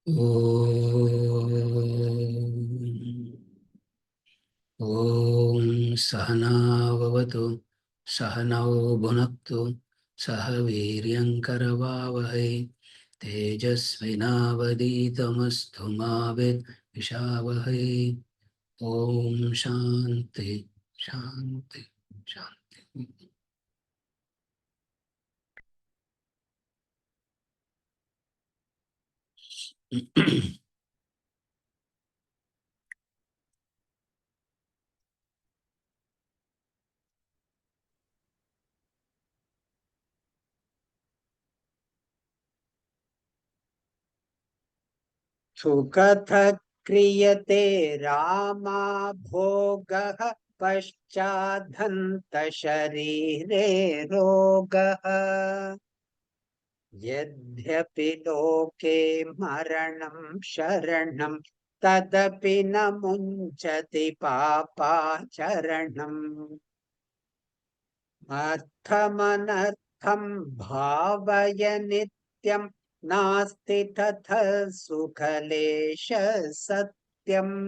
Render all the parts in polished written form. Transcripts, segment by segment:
Om Sahana Vavatu Sahanao Bhunaktu Sahaviryankaravavahai Tejasvinavaditamastu Mavid Vishavahai. Om Shanti Shanti Shanti. सुखथ क्रियते रामा भोगः पश्चादन्त शरीरे रोगः यद्यपि लोके मरणं शरणं तदपि न मुञ्चति पापाचरणम् अर्थमनर्थं भावय नित्यं नास्ति तथा सुखलेश सत्यम्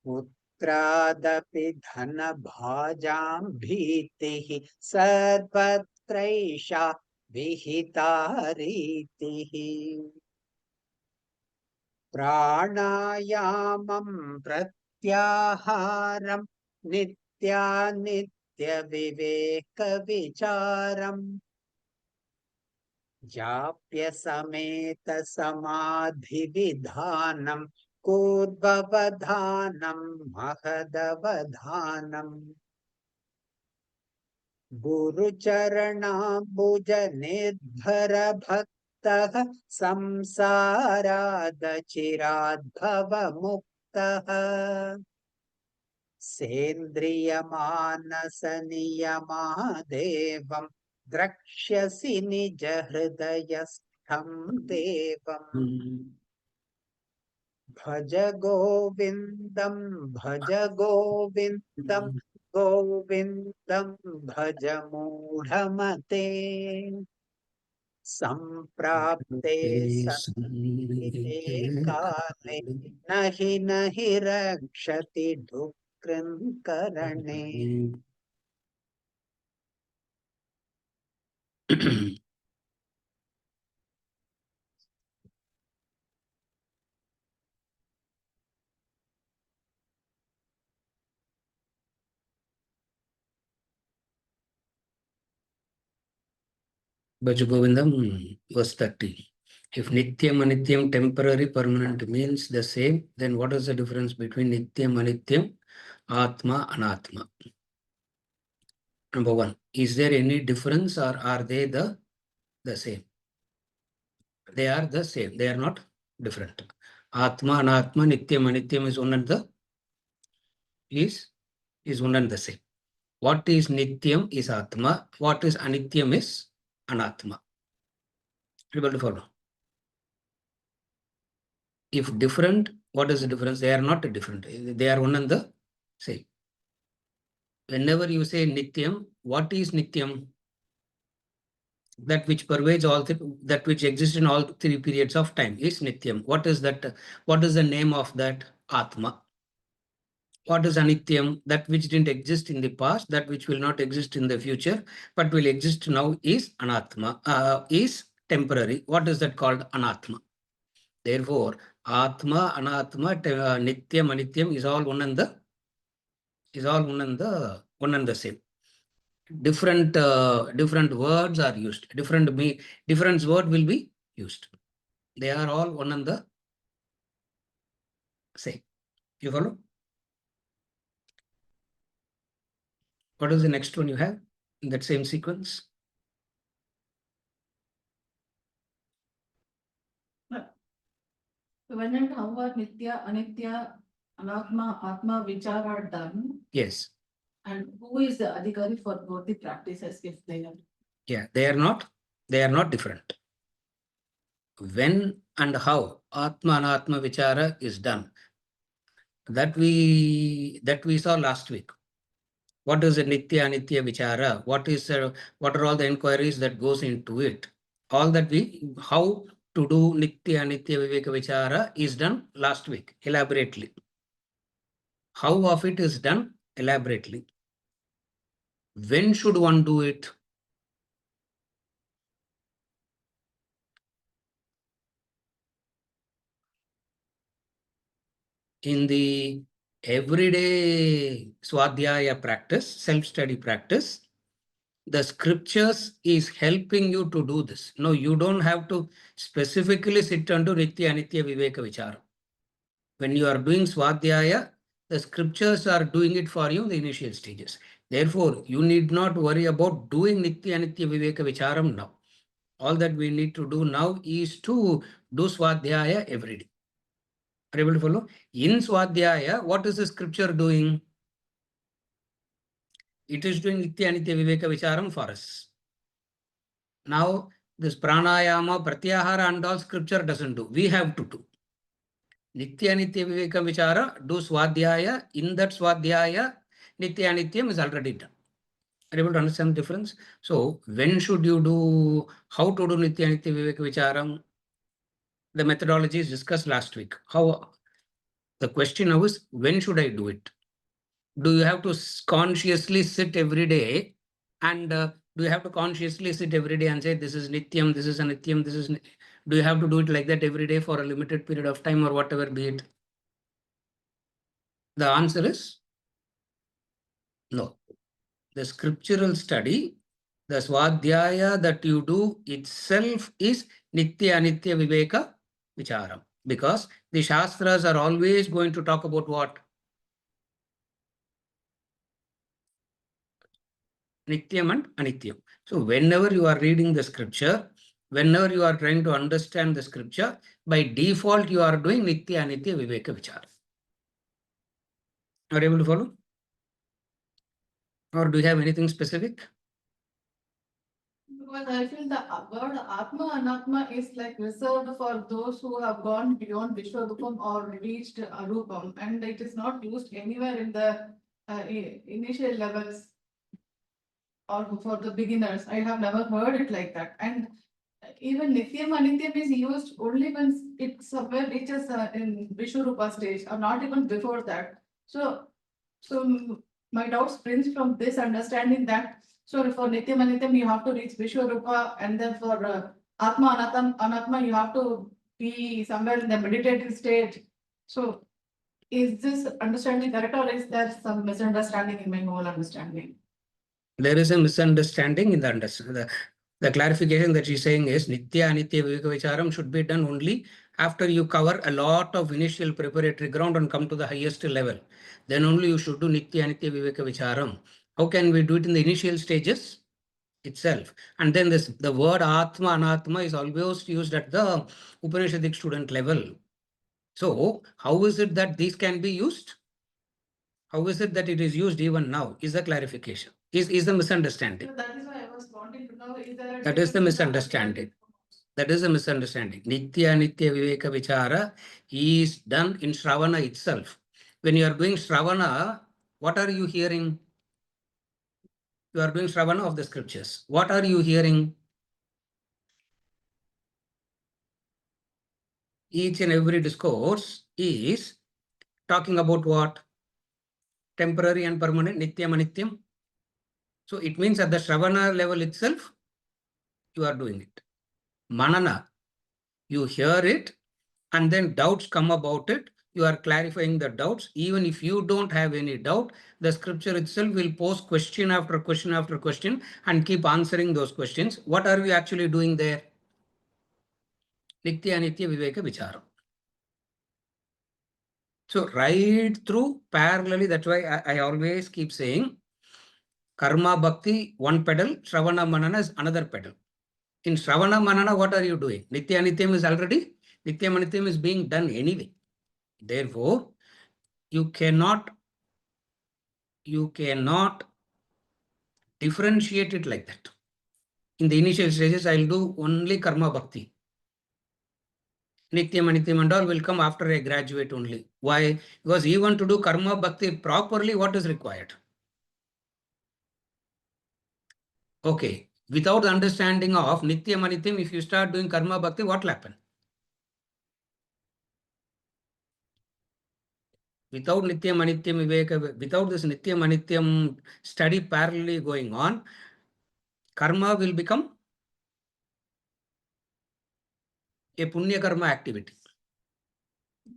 पुत्रादपि धनभाजां भीतिः सर्वत्रैषा विहिता रीतिः प्राणायामं प्रत्याहारं नित्यानित्यविवेकविचारम् जाप्य समेत समाधिविधानं कूर्ववधानं महदवधानम् गुरुचरणाम्बुज निर्भर भक्तः संसारादचिराद्भवमुक्तः सेन्द्रियमानसनियमादेवं द्रक्ष्यसि निज हृदयस्थं देवम् भज गोविन्दं गोविन्दं भज मूढमते सम्प्राप्ते सन्निहिते काले नहि रक्षति डुक्कृङ्करणे Bhaja Govindam, verse 30. If Nityam, Anityam, temporary, permanent means the same, then what is the difference between Nityam, Anityam, Atma, Anatma? Number one, is there any difference or are they the same? They are the same. They are not different. Atma, Anatma, Nityam, Anityam is one and the one and the same. What is Nityam is Atma. What is Anityam is Anatma. Able to follow? If different, what is the difference? They are not different. They are one and the same. Whenever you say Nityam, what is Nityam? That which pervades all, that which exists in all three periods of time is Nityam. What is that? What is the name of that? Atma. What is Anityam? That which didn't exist in the past, that which will not exist in the future, but will exist now is Anatma, is temporary. What is that called? Anatma. Therefore, Atma, Anatma, Nityam, Anityam is all one and the same. Different words are used. Different word will be used. They are all one and the same. You follow? What is the next one you have in that same sequence? When and how are Nitya, Anitya, Anatma, Atma, Vichar are done? Yes. And who is the Adhikari for both the practices if they are? Yeah, they are not different. When and how Atma Anatma Vichara is done, that we saw last week. What is the Nitya Anitya Vichara? What are all the inquiries that goes into it? All that how to do Nitya Anitya Viveka Vichara is done last week, elaborately. How of it is done elaborately. When should one do it? In the everyday Swadhyaya practice, self-study practice, the scriptures is helping you to do this. No, you don't have to specifically sit and do Nitya Anitya Viveka Vichara. When you are doing Swadhyaya, the scriptures are doing it for you in the initial stages. Therefore, you need not worry about doing Nitya Anitya Viveka Vicharam now. All that we need to do now is to do Swadhyaya every day. Are you able to follow? In Swadhyaya, what is the scripture doing? It is doing Nitya Anitya Viveka Vicharam for us. Now, this pranayama, pratyahara and all scripture doesn't do. We have to do. Nitya Nitya Viveka Vichara, do Swadhyaya. In that Swadhyaya, Nitya Nityam is already done. Are you able to understand the difference? So, when should you do, how to do Nitya Nitya Viveka Vicharam? The methodology is discussed last week. How, the question now is, when should I do it? Do you have to consciously sit every day and do you have to consciously sit every day and say, this is Nityam, this is Anityam, this is... Do you have to do it like that every day for a limited period of time or whatever be it? The answer is no. The scriptural study, the Swadhyaya that you do itself is Nitya Anitya Viveka Vicharam. Because the Shastras are always going to talk about what? Nityam and Anityam. So whenever you are reading the scripture, whenever you are trying to understand the scripture, by default you are doing Nitya Anitya Viveka Vichara. Are you able to follow? Or do you have anything specific? Because I feel the word Atma Anatma is like reserved for those who have gone beyond Vishwadupam or reached Arupam, and it is not used anywhere in the initial levels or for the beginners. I have never heard it like that. And even Nityam Anityam is used only when it somewhere reaches in Vishwarupa stage, or not even before that. So my doubt springs from this understanding that so for Nityam Anityam you have to reach Vishwarupa, and then for Atma Anatma you have to be somewhere in the meditative state. So is this understanding correct, or is there some misunderstanding in my whole understanding? There is a misunderstanding in the understanding. The clarification that she's saying is Nitya Anitya Viveka Vicharam should be done only after you cover a lot of initial preparatory ground and come to the highest level. Then only you should do Nitya Anitya Viveka Vicharam. How can we do it in the initial stages itself? And then the word Atma Anatma is always used at the Upanishadic student level. So how is it that these can be used? How is it that it is used even now? Is the clarification. Is the misunderstanding. So that is why I was wanting to know, is there a That is the difference in misunderstanding. That is a misunderstanding. Nitya Nitya Viveka Vichara is done in Shravana itself. When you are doing Shravana, what are you hearing? You are doing Shravana of the scriptures. What are you hearing? Each and every discourse is talking about what? Temporary and permanent, Nityam Anityam. So it means at the Shravana level itself, you are doing it. Manana, you hear it and then doubts come about it. You are clarifying the doubts. Even if you don't have any doubt, the scripture itself will pose question after question after question and keep answering those questions. What are we actually doing there? Nitya Nitya Viveka Vicharam. So right through parallelly, that's why I always keep saying Karma Bhakti, one pedal, Shravana Manana is another pedal. In Shravana Manana, what are you doing? Nitya Nityam is already, Nityam Nityam is being done anyway. Therefore, you cannot differentiate it like that. In the initial stages, I'll do only Karma Bhakti. Nityam Anityam and all will come after I graduate only. Why? Because even to do Karma Bhakti properly, what is required? Okay. Without the understanding of Nityam Anityam, if you start doing Karma Bhakti, what will happen? Without Nityam Anityam Viveka, without this Nityam Anityam study parallelly going on, karma will become a Punya karma activity.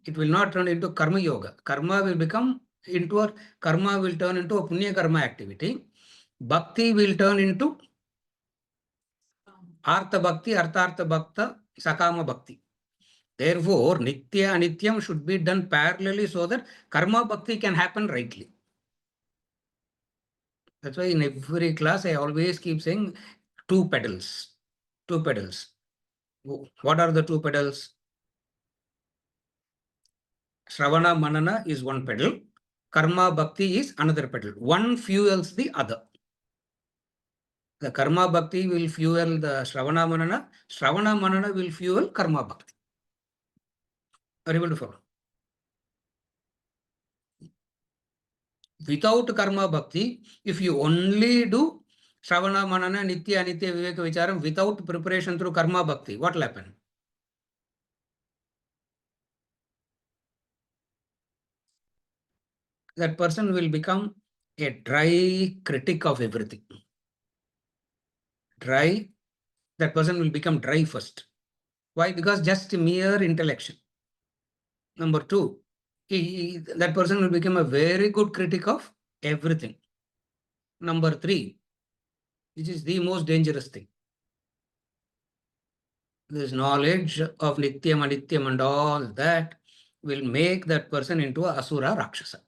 It will not turn into karma yoga. Karma will become into a karma will turn into a Punya karma activity. Bhakti will turn into Artha Bhakti, Arthartha Bhakta, Sakama Bhakti. Therefore, Nitya Anityam should be done parallelly so that karma bhakti can happen rightly. That's why in every class I always keep saying two pedals. Two pedals. What are the two pedals? Shravana Manana is one pedal. Karma Bhakti is another pedal. One fuels the other. The Karma Bhakti will fuel the Shravana Manana. Shravana Manana will fuel Karma Bhakti. Are you able to follow? Without Karma Bhakti, if you only do Shravana Manana, Nitya, Anitya, Viveka Vicharam without preparation through Karma Bhakti, what will happen? That person will become a dry critic of everything. Dry, that person will become dry first. Why? Because just mere intellection. Number two, that person will become a very good critic of everything. Number three, which is the most dangerous thing. This knowledge of Nityam, Anityam and all that will make that person into a Asura Rakshasa.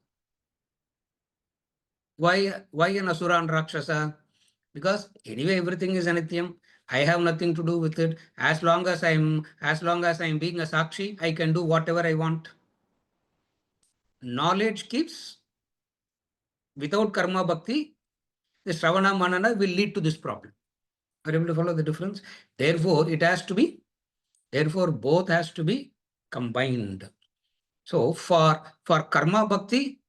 Why an Asura and Rakshasa? Because anyway everything is Anityam. I have nothing to do with it. As long as I'm being a Sakshi, I can do whatever I want. Knowledge keeps, without karma bhakti, the Shravana Manana will lead to this problem. Are you able to follow the difference? Therefore, both has to be combined. So for karma bhakti,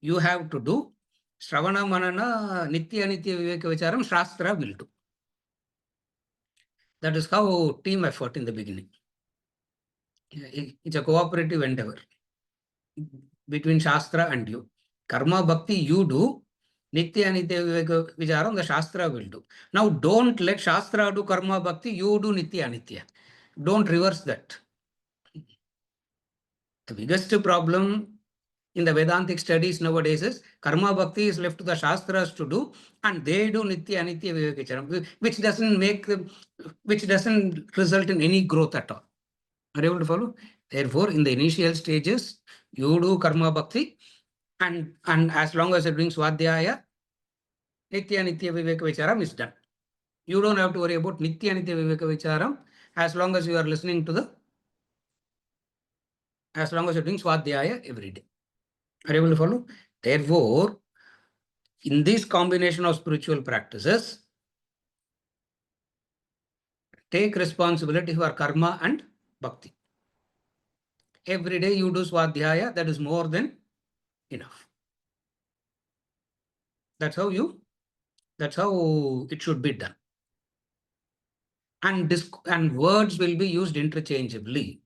you have to do Shravana Manana, Nitya Nitya Viveka Vicharam, Shastra will do. That is how team effort in the beginning. It's a cooperative endeavor between Shastra and you. Karma Bhakti you do, Nitya Nitya Viveka Vicharam the Shastra will do. Now don't let Shastra do Karma Bhakti, you do Nitya Nitya. Don't reverse that. The biggest problem in the Vedantic studies nowadays is Karma Bhakti is left to the Shastras to do, and they do Nitya Anitya Vivekacharam, which doesn't result in any growth at all. Are you able to follow? Therefore, in the initial stages, you do Karma Bhakti, and as long as you're doing Swadhyaya, Nitya Anitya Vivekacharam is done. You don't have to worry about Nitya Anitya Vivekacharam as long as you are listening to as long as you're doing Swadhyaya every day. Are you able to follow? Therefore, in this combination of spiritual practices, take responsibility for karma and bhakti. Every day you do Swadhyaya, that is more than enough. That's how it should be done. And words will be used interchangeably.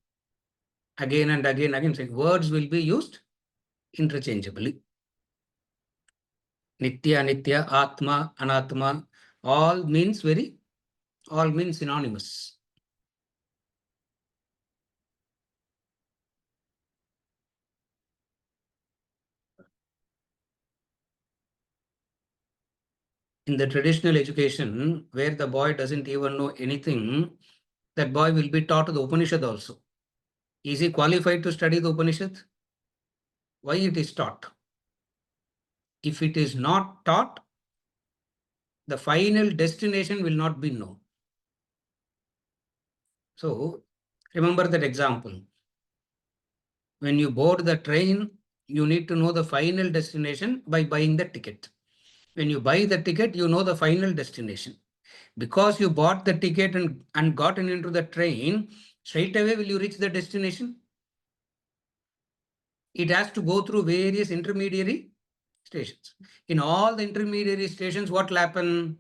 Again and again, saying words will be used interchangeably. Nitya, Nitya, Atma, Anatma, all means synonymous. In the traditional education, where the boy doesn't even know anything, that boy will be taught the Upanishad also. Is he qualified to study the Upanishad? Why it is taught? If it is not taught, the final destination will not be known. So, remember that example. When you board the train, you need to know the final destination by buying the ticket. When you buy the ticket, you know the final destination. Because you bought the ticket and gotten into the train, straight away will you reach the destination? It has to go through various intermediary stations. In all the intermediary stations, what will happen?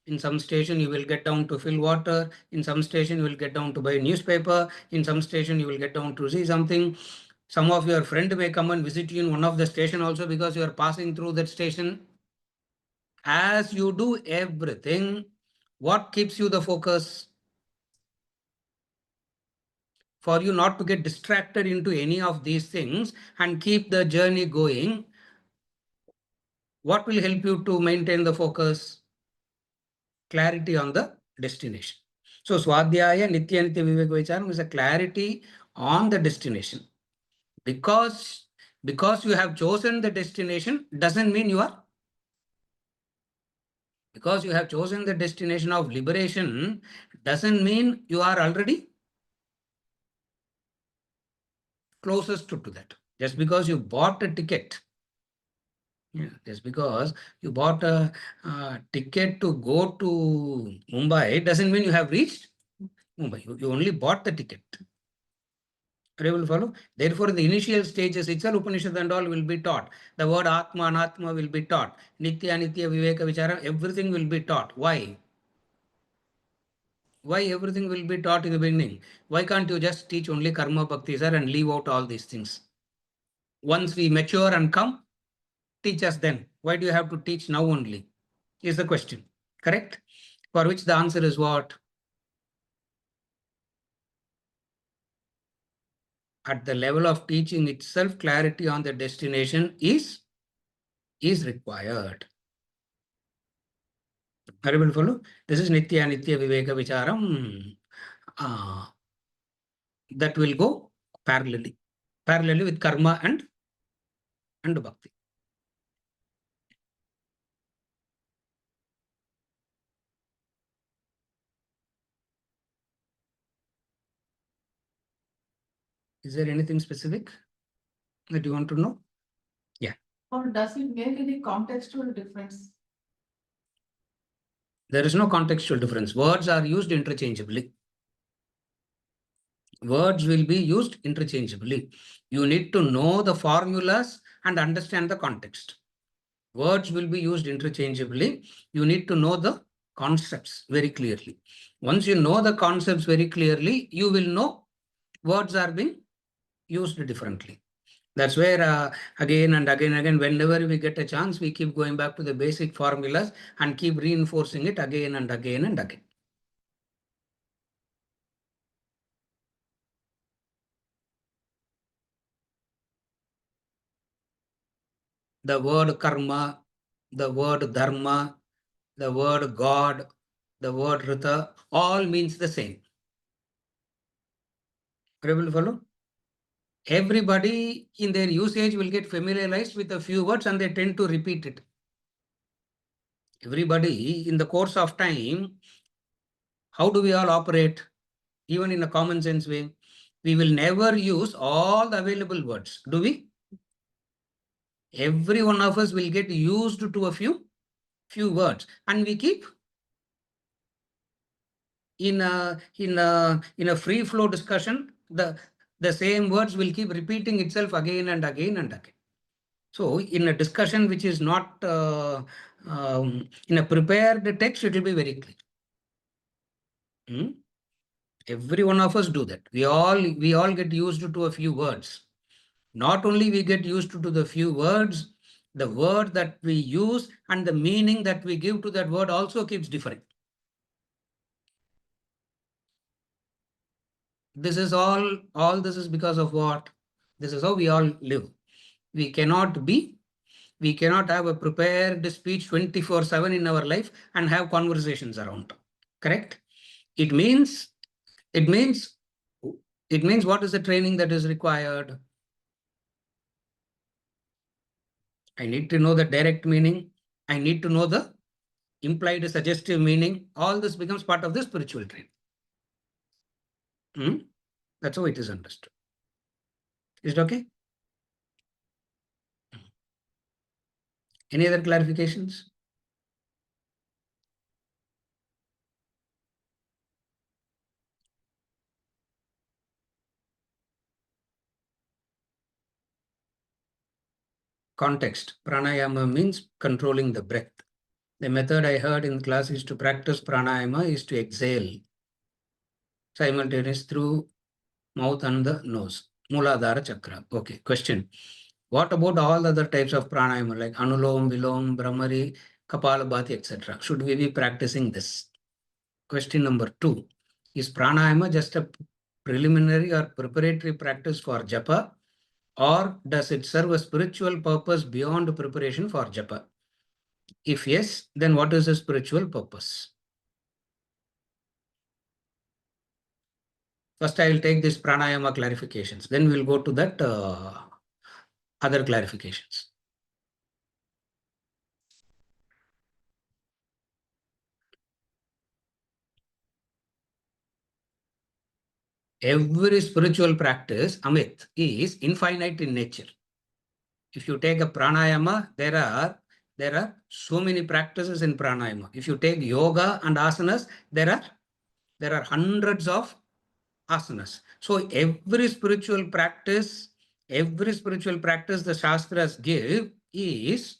In some station, you will get down to fill water. In some station, you will get down to buy a newspaper. In some station, you will get down to see something. Some of your friend may come and visit you in one of the station also because you are passing through that station. As you do everything, what keeps you the focus? For you not to get distracted into any of these things and keep the journey going, what will help you to maintain the focus? Clarity on the destination. So Swadhyaya, Nitya Nitya Viveka Vicharam is a clarity on the destination. Because you have chosen the destination doesn't mean you are. Because you have chosen the destination of liberation doesn't mean you are already closest to that. Just because you bought a ticket, just because you bought a ticket to go to Mumbai doesn't mean you have reached Mumbai. You only bought the ticket. Are you able to follow? Therefore, in the initial stages itself, Upanishad and all will be taught. The word Atma, Anatma will be taught. Nitya, Nitya, Viveka, Vichara, everything will be taught. Why? Why everything will be taught in the beginning? Why can't you just teach only Karma Bhakti, sir, and leave out all these things? Once we mature and come, teach us then. Why do you have to teach now only? Is the question. Correct? For which the answer is what? At the level of teaching itself, clarity on the destination is required. Are you able to follow? This is Nitya Nitya Viveka Vicharam. That will go parallelly with karma and bhakti. Is there anything specific that you want to know? Yeah. Or does it make any contextual difference? There is no contextual difference. Words are used interchangeably. Words will be used interchangeably. You need to know the formulas and understand the context. Words will be used interchangeably. You need to know the concepts very clearly. Once you know the concepts very clearly, you will know words are being used differently. That's where again and again, whenever we get a chance, we keep going back to the basic formulas and keep reinforcing it again and again and again. The word karma, the word dharma, the word God, the word Rita, all means the same. Are you able to follow? Everybody in their usage will get familiarized with a few words and they tend to repeat it. Everybody in the course of time, how do we all operate? Even in a common sense way, we will never use all the available words, do we? Every one of us will get used to a few words, and we keep in a free flow discussion, the same words will keep repeating itself again and again and again. So in a discussion which is not in a prepared text, it will be very clear. Every one of us do that. We all get used to a few words. Not only we get used to the few words, the word that we use and the meaning that we give to that word also keeps differing. This is all this is because of what? This is how we all live. We cannot have a prepared speech 24/7 in our life and have conversations around. Correct? It means what is the training that is required? I need to know the direct meaning. I need to know the implied suggestive meaning. All this becomes part of the spiritual training. That's how it is understood. Is it okay? Any other clarifications? Context. Pranayama means controlling the breath. The method I heard in class is to practice pranayama is to exhale simultaneously through mouth and the nose. Muladhara Chakra. Okay, question. What about all other types of pranayama like Anulom, Vilom, Brahmari, Kapalabhati, etc.? Should we be practicing this? Question number 2. Is pranayama just a preliminary or preparatory practice for japa, or does it serve a spiritual purpose beyond preparation for japa? If yes, then what is the spiritual purpose? First, I will take this pranayama clarifications. Then we'll go to that other clarifications. Every spiritual practice, Amit, is infinite in nature. If you take a pranayama, there are so many practices in pranayama. If you take yoga and asanas, there are hundreds of asanas. So every spiritual practice the Shastras give is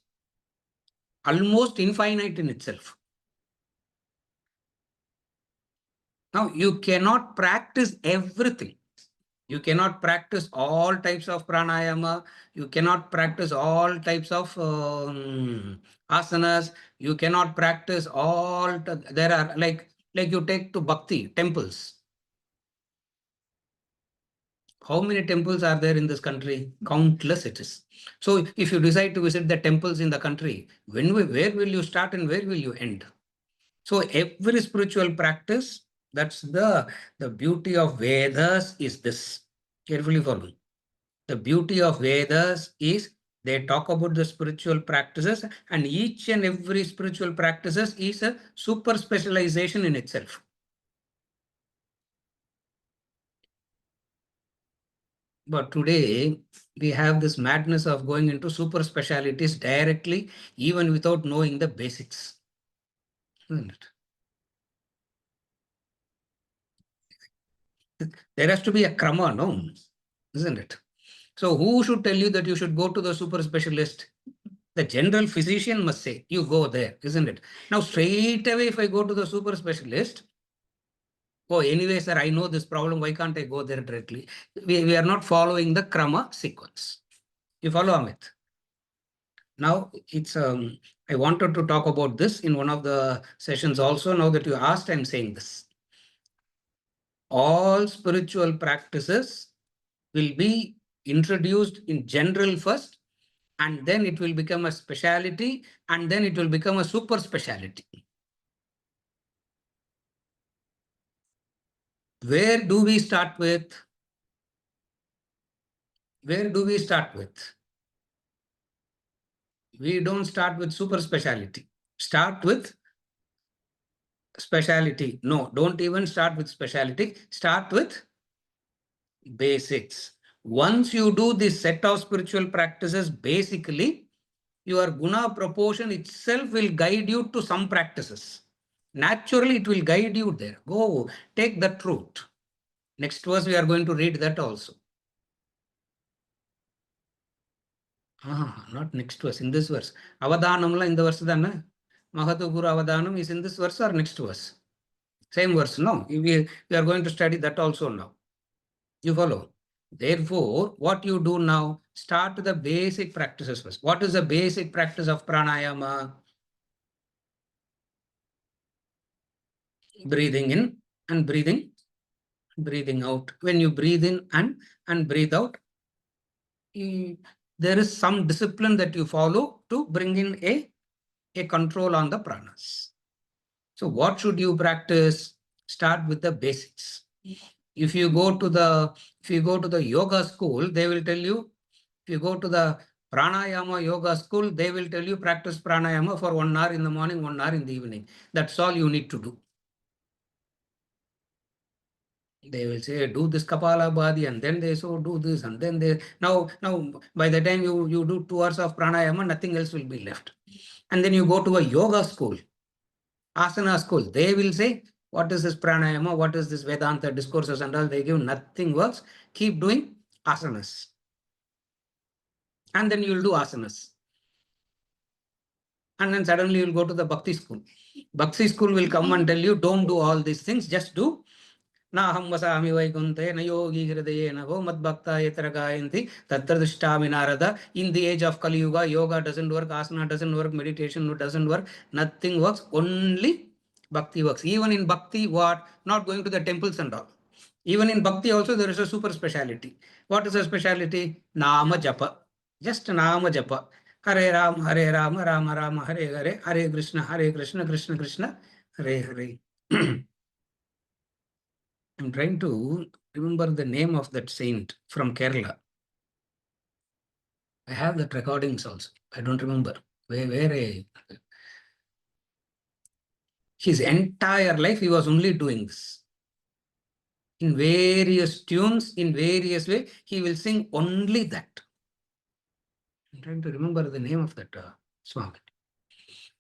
almost infinite in itself. Now, you cannot practice everything. You cannot practice all types of pranayama. You cannot practice all types of asanas. You cannot practice all. There are like you take to bhakti temples. How many temples are there in this country? Countless it is. So if you decide to visit the temples in the country, where will you start and where will you end? So every spiritual practice, that's the beauty of Vedas is this. Carefully follow. The beauty of Vedas is they talk about the spiritual practices, and each and every spiritual practices is a super specialization in itself. But today, we have this madness of going into super specialities directly, even without knowing the basics. Isn't it? There has to be a krama, no? Isn't it? So who should tell you that you should go to the super specialist? The general physician must say, you go there, isn't it? Now, straight away, if I go to the super specialist, oh, anyway, sir, I know this problem. Why can't I go there directly? We are not following the krama sequence. You follow, Amit? Now, it's I wanted to talk about this in one of the sessions also. Now that you asked, I'm saying this. All spiritual practices will be introduced in general first, and then it will become a speciality, and then it will become a super speciality. Where do we start with? Where do we start with? We don't start with super speciality. Start with speciality. No, don't even start with speciality. Start with basics. Once you do this set of spiritual practices, basically, your guna proportion itself will guide you to some practices. Naturally, it will guide you there. Go, take that route. Next verse, we are going to read that also. Not next verse, in this verse. Avadhanamla in the verse, Mahatu Guru Avadhanam is in this verse or next verse? Same verse, no? We are going to study that also now. You follow? Therefore, what you do now, start the basic practices first. What is the basic practice of pranayama? Breathing in and breathing out. When you breathe in and breathe out, there is some discipline that you follow to bring in a control on the pranas. So what should you practice? Start with the basics. If you go to the yoga school, they will tell you, if you go to the pranayama yoga school, they will tell you practice pranayama for 1 hour in the morning, 1 hour in the evening. That's all you need to do. They will say, do this Kapalabhati, and then they so do this, and then they now by the time you do 2 hours of pranayama, nothing else will be left. And then you go to a yoga school, asana school, they will say, what is this pranayama? What is this Vedanta discourses and all? They give nothing works. Keep doing asanas. And then you will do asanas. And then suddenly you'll go to the bhakti school. Bhakti school will come and tell you, don't do all these things, just do Naham vasami vaikunte na yogi hridayena vo madbhakta yatra gayanti tatra drishtami narada. In the age of Kali Yuga, yoga doesn't work, asana doesn't work, meditation doesn't work, nothing works, only bhakti works. Even in bhakti, what? Not going to the temples and all. Even in bhakti also there is a super speciality. What is a speciality? Nama japa. Just Nama japa. Hare Rama, Rama Rama, Hare Hare, Hare Krishna, Krishna Krishna, Hare Hare. I'm trying to remember the name of that saint from Kerala. I have that recordings also. I don't remember. His entire life he was only doing this. In various tunes, in various ways, he will sing only that. I'm trying to remember the name of that Swami.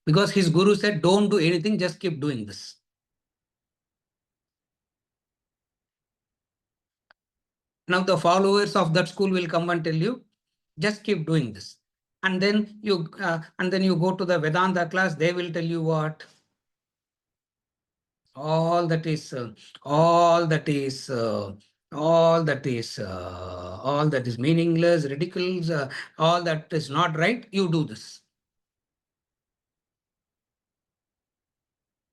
Because his guru said, don't do anything, just keep doing this. Now the followers of that school will come and tell you, just keep doing this. And then you go to the Vedanta class, they will tell you what? All that is meaningless, ridiculous, all that is not right, you do this.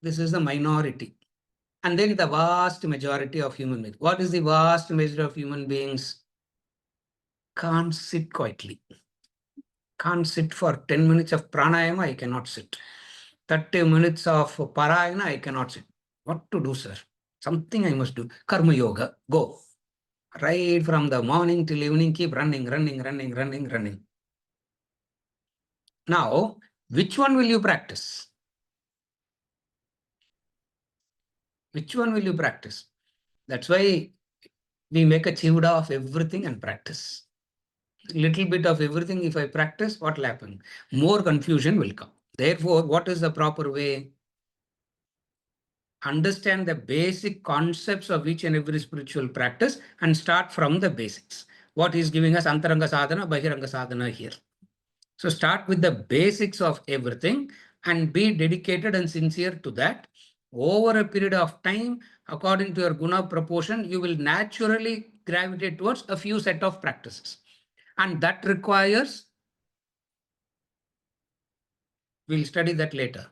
This is the minority. And then the vast majority of human beings. What is the vast majority of human beings? Can't sit quietly. Can't sit for 10 minutes of pranayama, I cannot sit. 30 minutes of parayana, I cannot sit. What to do, sir? Something I must do. Karma yoga, go. Right from the morning till evening, keep running. Now, which one will you practice? Which one will you practice? That's why we make a chivda of everything and practice. Little bit of everything, if I practice, what will happen? More confusion will come. Therefore, what is the proper way? Understand the basic concepts of each and every spiritual practice and start from the basics. What is giving us Antaranga Sadhana, Bahiranga Sadhana here. So start with the basics of everything and be dedicated and sincere to that. Over a period of time, according to your guna proportion, you will naturally gravitate towards a few set of practices. And that requires, we'll study that later,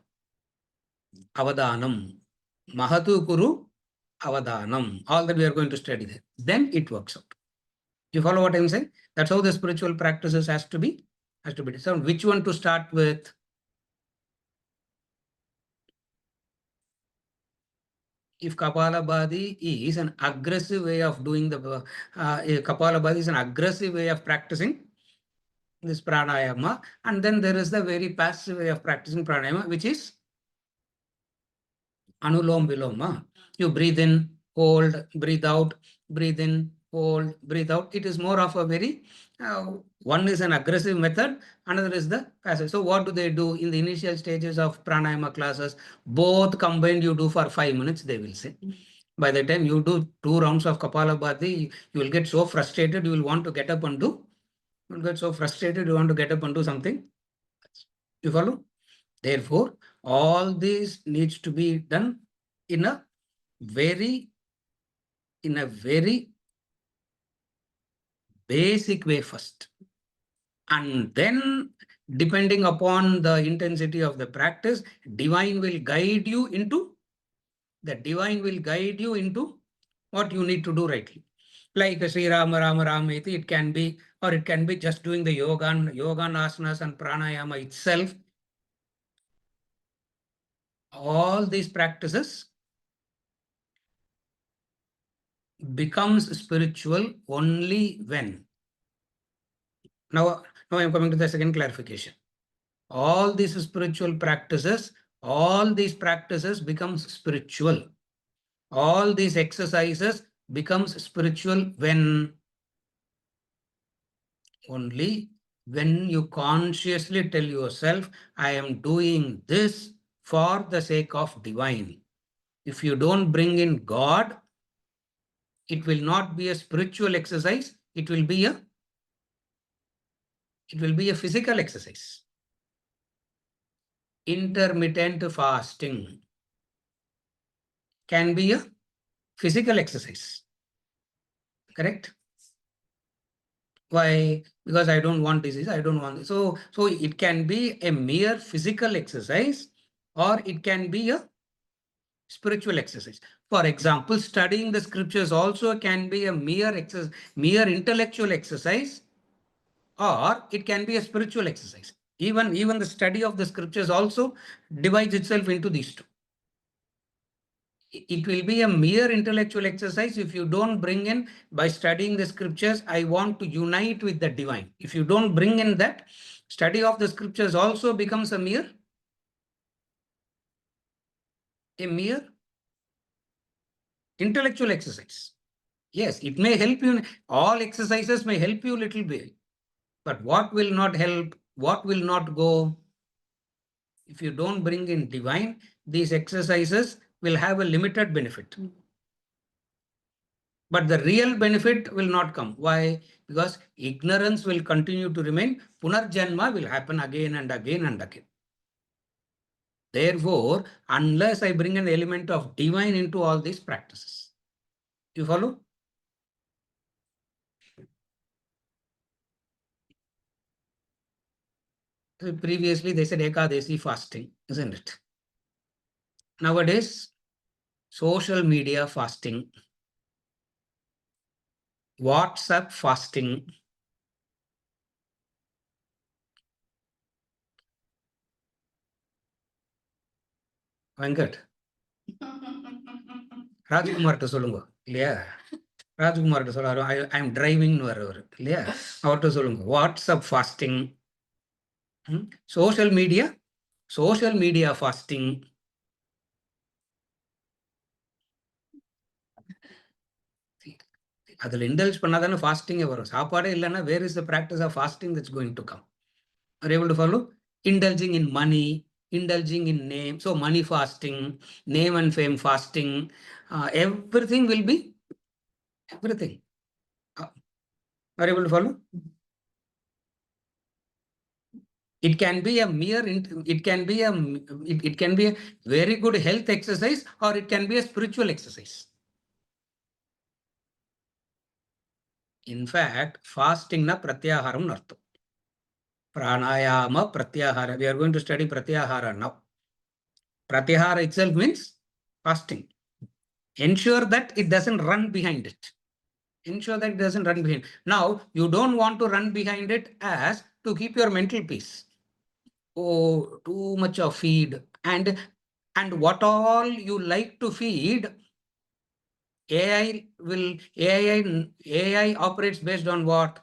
Avadhanam. Mahatu Kuru, Avadhanam. All that we are going to study there. Then it works out. You follow what I'm saying? That's how the spiritual practices has to be decided. Which one to start with? If Kapalabhati is an aggressive way of doing the Kapalabhati is an aggressive way of practicing this pranayama, and then there is the very passive way of practicing pranayama, which is Anulom Viloma. You breathe in, hold, breathe out, breathe in, hold, breathe out. It is more of a very, one is an aggressive method, another is the passive. So what do they do in the initial stages of pranayama classes? Both combined you do for 5 minutes, they will say. By the time you do 2 rounds of Kapalabhati, you will get so frustrated, you will want to get up and do. You will get so frustrated, you want to get up and do something. You follow? Therefore, all this needs to be done in a very basic way first. And then, depending upon the intensity of the practice, divine will guide you into what you need to do rightly. Like Sri Rama Rama Rama iti, it can be, or it can be just doing the yoga asanas and pranayama itself. All these practices becomes spiritual only when. Now I'm coming to the second clarification. All these spiritual practices, all these practices becomes spiritual. All these exercises becomes spiritual when? Only when you consciously tell yourself, I am doing this for the sake of divine. If you don't bring in God, it will not be a spiritual exercise. It will be a physical exercise. Intermittent fasting can be a physical exercise. Correct? Why? Because I don't want disease, I don't want. So it can be a mere physical exercise, or it can be a spiritual exercise. For example, studying the scriptures also can be a mere exercise, mere intellectual exercise, or it can be a spiritual exercise. Even the study of the scriptures also divides itself into these two. It will be a mere intellectual exercise if you don't bring in, by studying the scriptures, I want to unite with the divine. If you don't bring in that, study of the scriptures also becomes a mere intellectual exercise. Yes, it may help you. All exercises may help you a little bit. But what will not help, what will not go, if you don't bring in divine, these exercises will have a limited benefit. But the real benefit will not come. Why? Because ignorance will continue to remain. Punarjanma will happen again and again and again. Therefore, unless I bring an element of divine into all these practices. You follow? So previously, they said Ekadesi fasting, isn't it? Nowadays, social media fasting, WhatsApp fasting. Venkat, ராஜ்குமார்கிட்ட சொல்லுங்க இல்லையா? ராஜ்குமார்கிட்ட சொல்றாரு, I am டிரைவிங்னு வர்றவர் இல்லையா? அவர்கிட்ட சொல்லுங்க. WhatsApp fasting, social media fasting. அதில் indulge பண்ணாதானே ஃபாஸ்டிங்கே வரும். சாப்பாடே இல்லைன்னா where is the practice of fasting that's going to come? Are you able to follow? Indulging in money, indulging in name. So money fasting, name and fame fasting, everything will be everything. Are you able to follow? It can be a mere, it can be a very good health exercise, or it can be a spiritual exercise. In fact, fasting na pratyaharam nartham. Pranayama pratyahara. We are going to study pratyahara now. Pratyahara itself means fasting. Ensure that it doesn't run behind it. Ensure that it doesn't run behind. Now, you don't want to run behind it as to keep your mental peace. Oh, too much of feed. And what all you like to feed, AI operates based on what?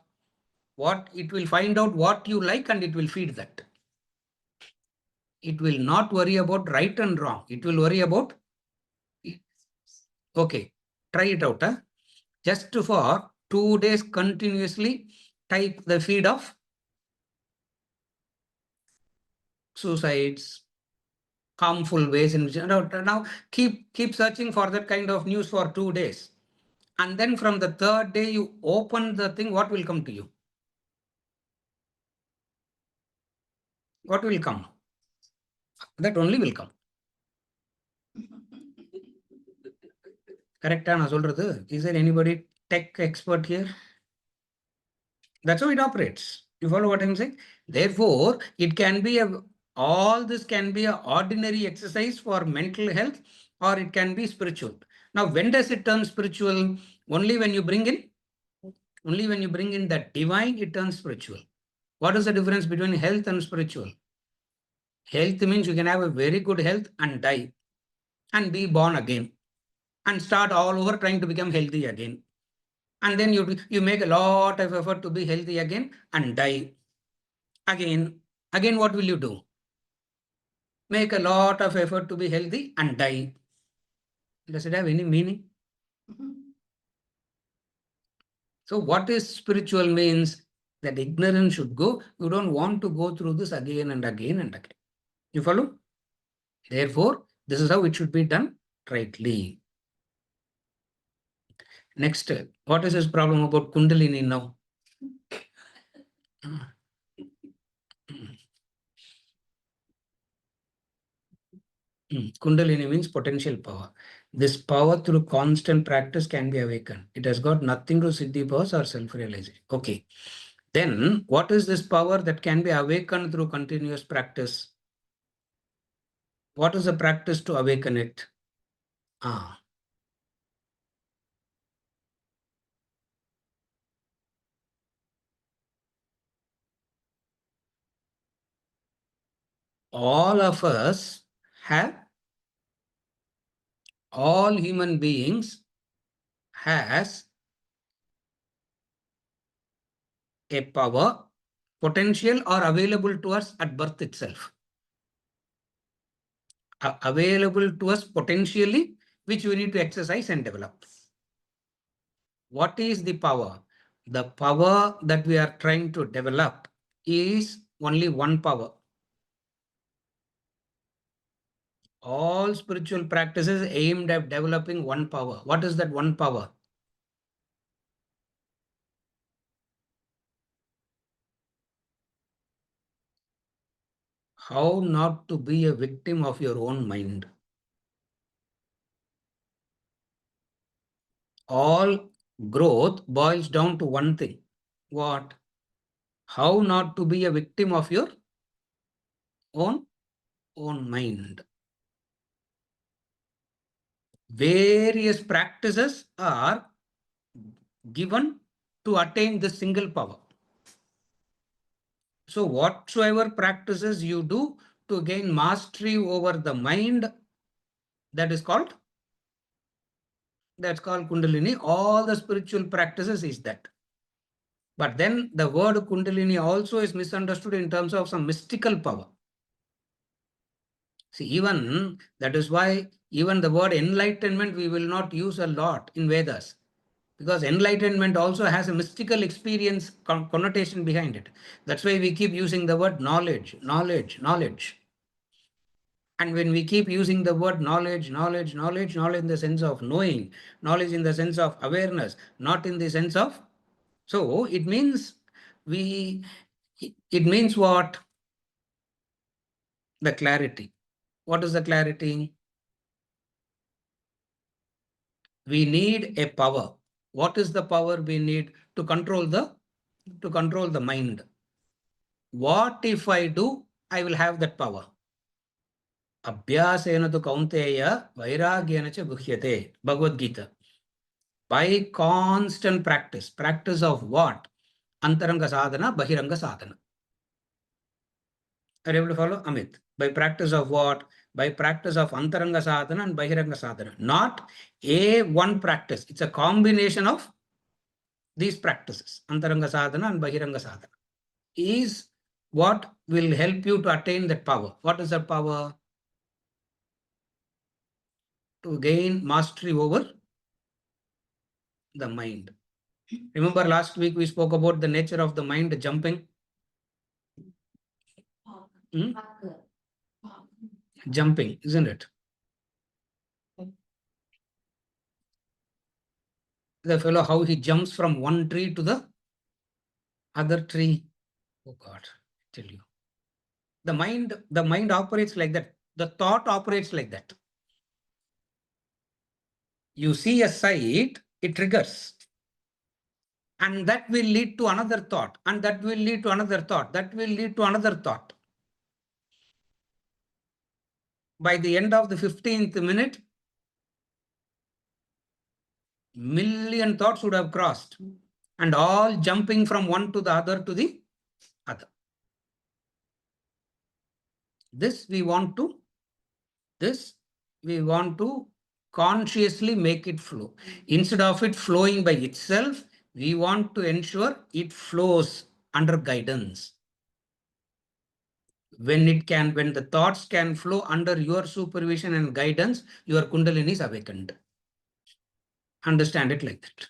What it will find out what you like and it will feed that. It will not worry about right and wrong. It will worry about, okay, try it out. Just for 2 days continuously, type the feed of suicides, harmful ways in which, now keep searching for that kind of news for 2 days. And then from the 3rd day, you open the thing, what will come to you? What will come? That only will come. Correct? Is there anybody tech expert here? That's how it operates. You follow what I'm saying? Therefore, it can be all this can be an ordinary exercise for mental health, or it can be spiritual. Now, when does it turn spiritual? Only when you bring in that divine, it turns spiritual. What is the difference between health and spiritual? Health means you can have a very good health and die and be born again and start all over trying to become healthy again. And then you make a lot of effort to be healthy again and die. Again, what will you do? Make a lot of effort to be healthy and die. Does it have any meaning? So what is spiritual means? That ignorance should go. You don't want to go through this again and again and again. You follow? Therefore, this is how it should be done rightly. Next, what is his problem about Kundalini now? Kundalini means potential power. This power through constant practice can be awakened. It has got nothing to Siddhi powers or self-realization. Okay. Then what is this power that can be awakened through continuous practice? What is the practice to awaken it? All of us have, all human beings has a power, potential or available to us at birth itself. Available to us potentially, which we need to exercise and develop. What is the power? The power that we are trying to develop is only one power. All spiritual practices aimed at developing one power. What is that one power? How not to be a victim of your own mind. All growth boils down to one thing. What? How not to be a victim of your own mind. Various practices are given to attain this single power. So whatsoever practices you do to gain mastery over the mind, that's called Kundalini. All the spiritual practices is that. But then the word Kundalini also is misunderstood in terms of some mystical power. See, even that is why even the word enlightenment we will not use a lot in Vedas, because enlightenment also has a mystical experience connotation behind it. That's why we keep using the word knowledge, knowledge, knowledge. And when we keep using the word knowledge, knowledge, knowledge, knowledge in the sense of knowing, knowledge in the sense of awareness, not in the sense of, so it means it means what? The clarity. What is the clarity? We need a power. What is the power we need to control the mind? What if I do? I will have that power. Abhyasena tu kaunteya vairagyena cha guhyate. Bhagavad Gita. By constant practice. Practice of what? Antaranga sadhana, bahiranga sadhana. Are you able to follow, Amit? By practice of what? By practice of antaranga sadhana and bahiranga sadhana. Not a one practice. It's a combination of these practices, antaranga sadhana and bahiranga sadhana, is what will help you to attain that power. What is that power? To gain mastery over the mind. Remember last week we spoke about the nature of the mind jumping? Jumping, isn't it? The fellow, how he jumps from one tree to the other tree. Oh God, I tell you. The mind operates like that. The thought operates like that. You see a sight, it triggers. And that will lead to another thought. And that will lead to another thought. That will lead to another thought. By the end of the 15th minute, million thoughts would have crossed. And all jumping from one to the other to the other. This we want to consciously make it flow. Instead of it flowing by itself, we want to ensure it flows under guidance. When the thoughts can flow under your supervision and guidance, your Kundalini is awakened. Understand it like that.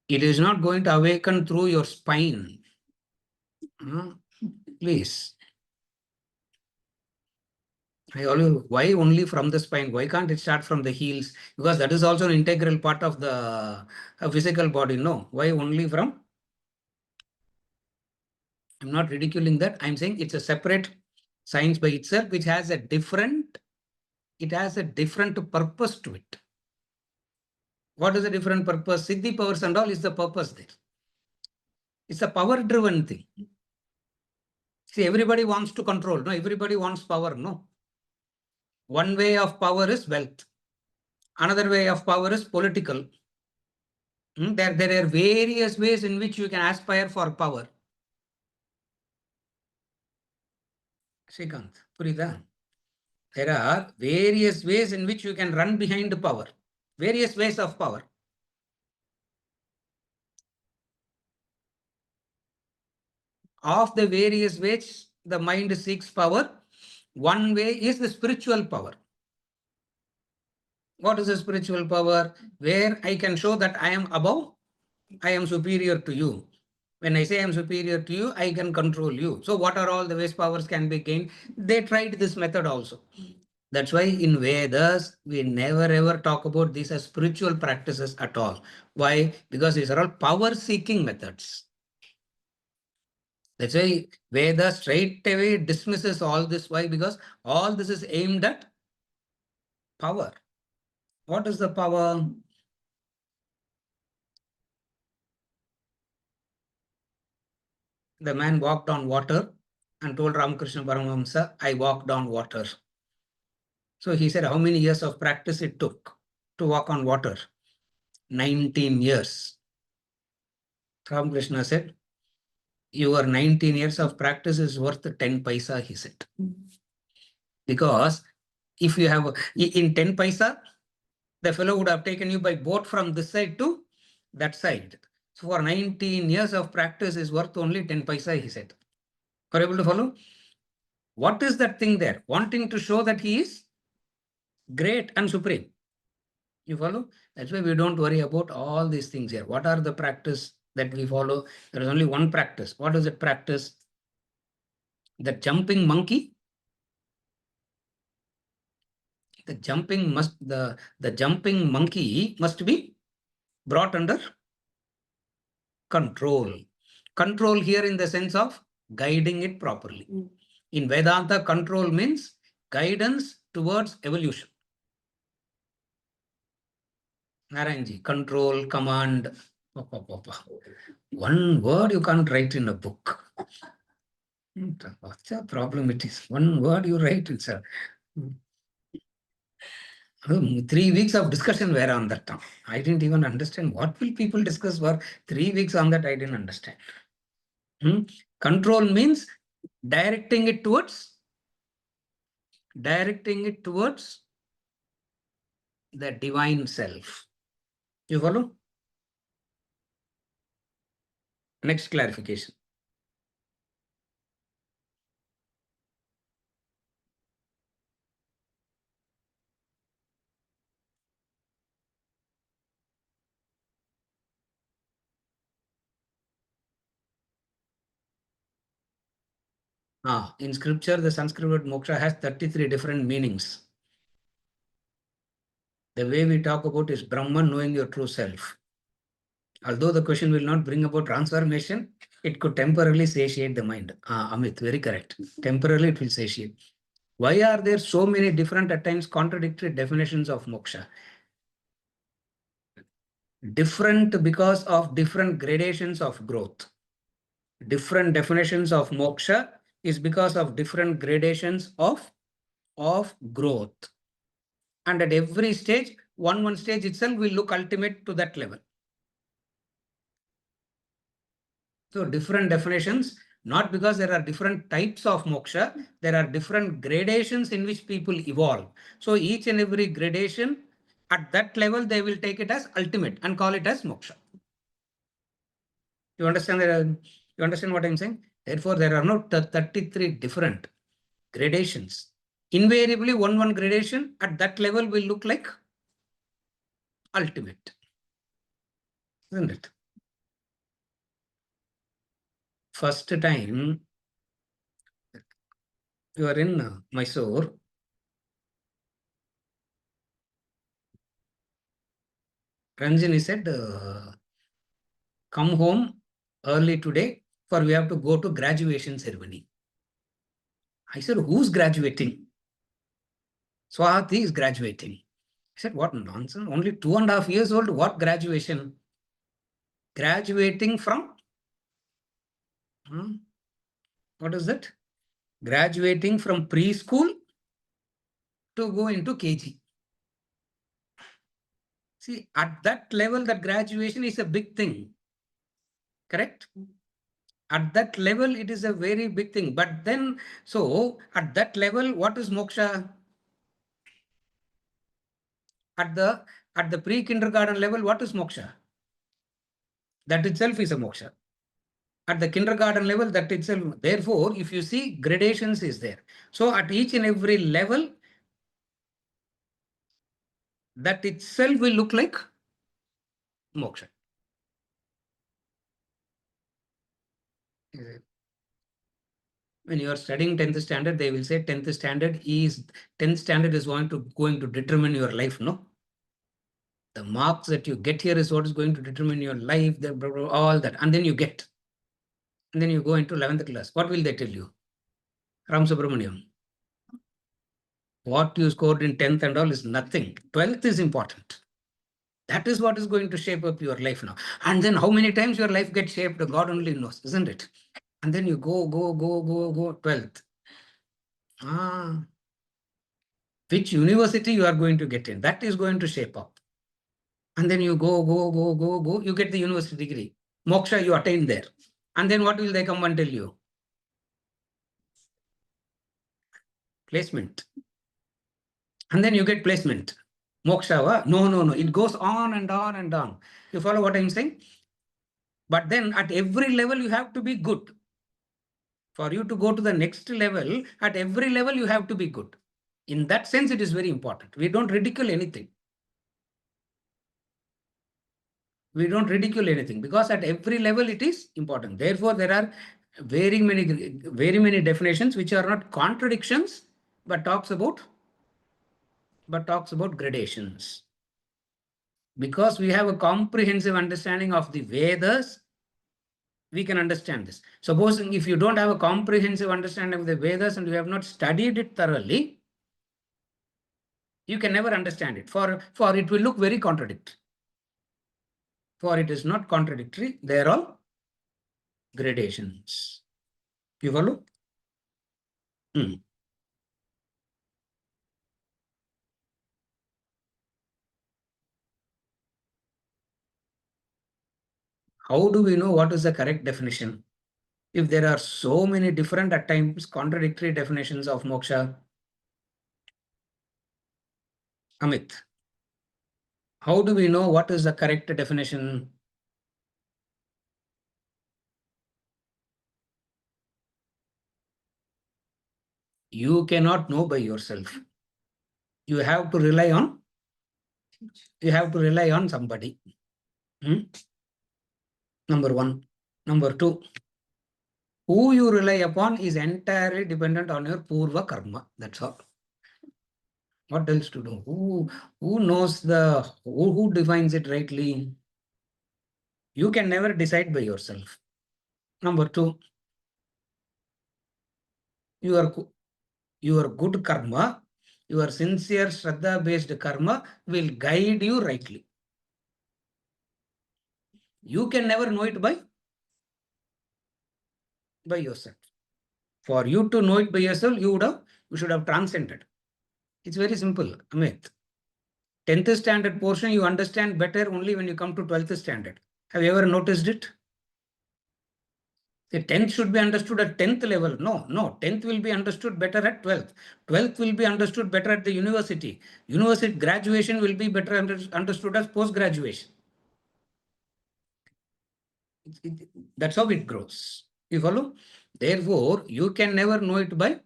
It is not going to awaken through your spine. Please. Why only from the spine? Why can't it start from the heels? Because that is also an integral part of the physical body. No, why only from? I'm not ridiculing that. I'm saying it's a separate Science by itself, which has a different, it has a different purpose to it. What is the different purpose? Siddhi powers and all is the purpose there. It's a power-driven thing. See, everybody wants to control. No, everybody wants power. No. One way of power is wealth. Another way of power is political. There are various ways in which you can aspire for power. Srikanth, Purida. There are various ways in which you can run behind power. Various ways of power. Of the various ways the mind seeks power, one way is the spiritual power. What is the spiritual power? Where I can show that I am above, I am superior to you. When I say I am superior to you, I can control you. So what are all the ways powers can be gained? They tried this method also. That's why in Vedas, we never ever talk about these as spiritual practices at all. Why? Because these are all power-seeking methods. That's why Vedas straight away dismisses all this. Why? Because all this is aimed at power. What is the power? The man walked on water and told Ramakrishna Paramahamsa, I walked on water. So he said, how many years of practice it took to walk on water? 19 years. Ramakrishna said, your 19 years of practice is worth 10 paisa, he said. Because if you have, in 10 paisa, the fellow would have taken you by boat from this side to that side. So for 19 years of practice is worth only 10 paisa, he said. Are you able to follow? What is that thing there? Wanting to show that he is great and supreme. You follow? That's why we don't worry about all these things here. What are the practice that we follow? There is only one practice. What is it practice? The jumping monkey. The jumping monkey must be brought under control. Control here in the sense of guiding it properly. In Vedanta, control means guidance towards evolution. Narayanji, control, command. One word you can't write in a book. What's the problem it is? One word you write, it's a 3 weeks of discussion were on that time. I didn't even understand what will people discuss for 3 weeks on that. I didn't understand. Control means directing it towards the divine self. You follow? Next clarification. In scripture, the Sanskrit word moksha has 33 different meanings. The way we talk about is Brahman, knowing your true self. Although the question will not bring about transformation, it could temporarily satiate the mind. Amit, very correct. Temporarily it will satiate. Why are there so many different, at times contradictory definitions of moksha? Different because of different gradations of growth. Different definitions of moksha is because of different gradations of growth. And at every stage, one stage itself will look ultimate to that level. So different definitions, not because there are different types of moksha, there are different gradations in which people evolve. So each and every gradation, at that level, they will take it as ultimate and call it as moksha. You understand that? You understand what I'm saying? Therefore, there are no 33 different gradations. Invariably, one gradation at that level will look like ultimate. Isn't it? First time you are in Mysore, Ranjani said, come home early today for we have to go to graduation ceremony. I said, who's graduating? Swati is graduating. I said, what nonsense? Only 2.5 years old, what graduation? Graduating from, what is that? Graduating from preschool to go into KG. See, at that level, that graduation is a big thing. Correct? At that level, it is a very big thing. But then, so at that level, what is moksha? At the pre-kindergarten level, what is moksha? That itself is a moksha. At the kindergarten level, that itself. Therefore, if you see, gradations is there. So at each and every level, that itself will look like moksha. When you are studying 10th standard, they will say 10th standard is going to determine your life, no? The marks that you get here is what is going to determine your life, all that. And then you get. And then you go into 11th class. What will they tell you? Ram Subramaniam. What you scored in 10th and all is nothing. 12th is important. That is what is going to shape up your life now. And then how many times your life gets shaped, God only knows, isn't it? And then you go, 12th. Which university you are going to get in, that is going to shape up. And then you go, you get the university degree. Moksha, you attain there. And then what will they come and tell you? Placement. And then you get placement. Moksha, no. It goes on and on and on. You follow what I'm saying? But then at every level, you have to be good. For you to go to the next level, at every level, you have to be good. In that sense, it is very important. We don't ridicule anything. We don't ridicule anything because at every level, it is important. Therefore, there are very many definitions which are not contradictions, but talks about gradations. Because we have a comprehensive understanding of the Vedas, we can understand this. Supposing if you don't have a comprehensive understanding of the Vedas and you have not studied it thoroughly, you can never understand it. For it will look very contradictory. For it is not contradictory. They are all gradations. You follow? How do we know what is the correct definition? If there are so many different, at times, contradictory definitions of moksha. Amit, how do we know what is the correct definition? You cannot know by yourself. You have to rely on somebody. Number one. Number two, who you rely upon is entirely dependent on your purva karma. That's all. What else to do? Who knows who defines it rightly? You can never decide by yourself. Number two, your good karma, your sincere Shraddha based karma will guide you rightly. You can never know it by yourself. For you to know it by yourself, you should have transcended. It's very simple, Amit. 10th standard portion you understand better only when you come to 12th standard. Have you ever noticed it? The 10th should be understood at 10th level. No. 10th will be understood better at 12th. 12th will be understood better at the university. University graduation will be better understood as post-graduation. That's how it grows. You follow? Therefore, you can never know it by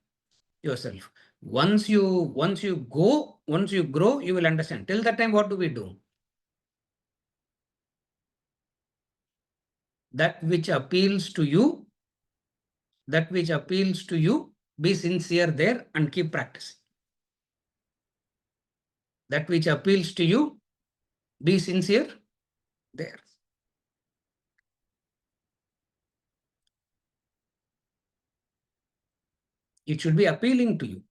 yourself. Once you grow, you will understand. Till that time, what do we do? That which appeals to you, be sincere there and keep practicing. That which appeals to you, be sincere there. It should be appealing to you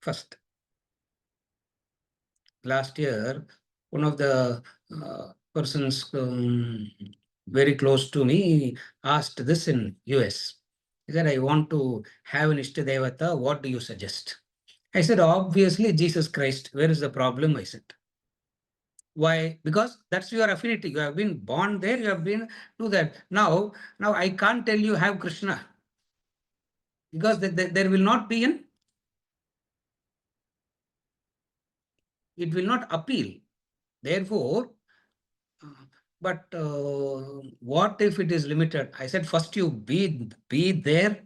first. Last year, one of the persons very close to me asked this in US. He said, I want to have an Ishtadevata. What do you suggest? I said, obviously, Jesus Christ. Where is the problem? I said. Why? Because that's your affinity. You have been born there. You have been do that. Now I can't tell you have Krishna because there will not be an. It will not appeal. Therefore, but what if it is limited? I said, first you be there,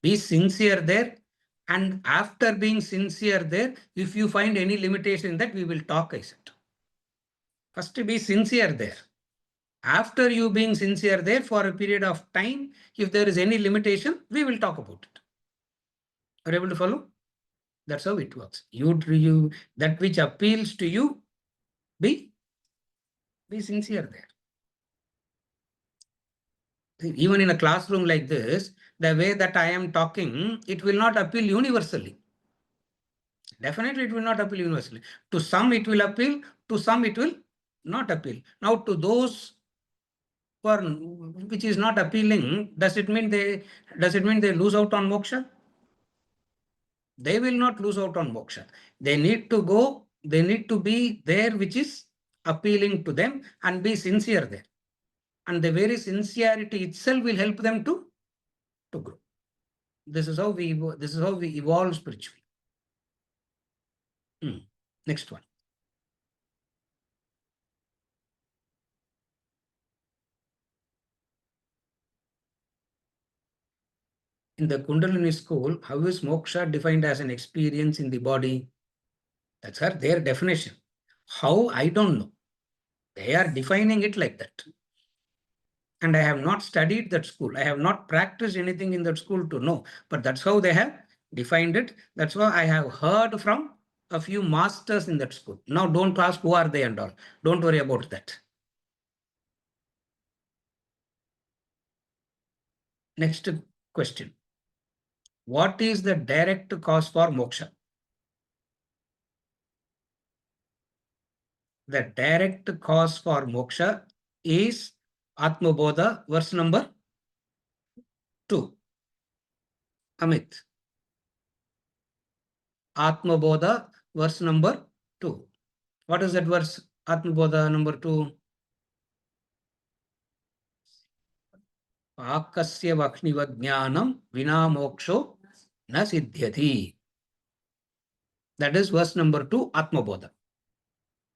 be sincere there. And after being sincere there, if you find any limitation in that, we will talk, I said. First be sincere there. After you being sincere there for a period of time, if there is any limitation, we will talk about it. Are you able to follow? That's how it works. You that which appeals to you, be sincere there. Even in a classroom like this, the way that I am talking, it will not appeal universally. Definitely, it will not appeal universally. To some, it will appeal. To some, it will not appeal. Now, to those for which is not appealing, does it mean they lose out on moksha? They will not lose out on moksha. They need to go. They need to be there, which is appealing to them, and be sincere there. And the very sincerity itself will help them to grow. This is how we evolve spiritually. Next one. In the Kundalini school, how is moksha defined as an experience in the body? That's their definition. How, I don't know. They are defining it like that. And I have not studied that school. I have not practiced anything in that school to know. But that's how they have defined it. That's why I have heard from a few masters in that school. Now, don't ask who are they and all. Don't worry about that. Next question. What is the direct cause for moksha? The direct cause for moksha is Atma Bodha, verse number 2. Amit. Atma Bodha, verse number 2. What is that verse? Atma Bodha number 2. Akasya Vakshniva Jnanam Vina Moksho Na Siddhyati. That is verse number 2, Atma Bodha.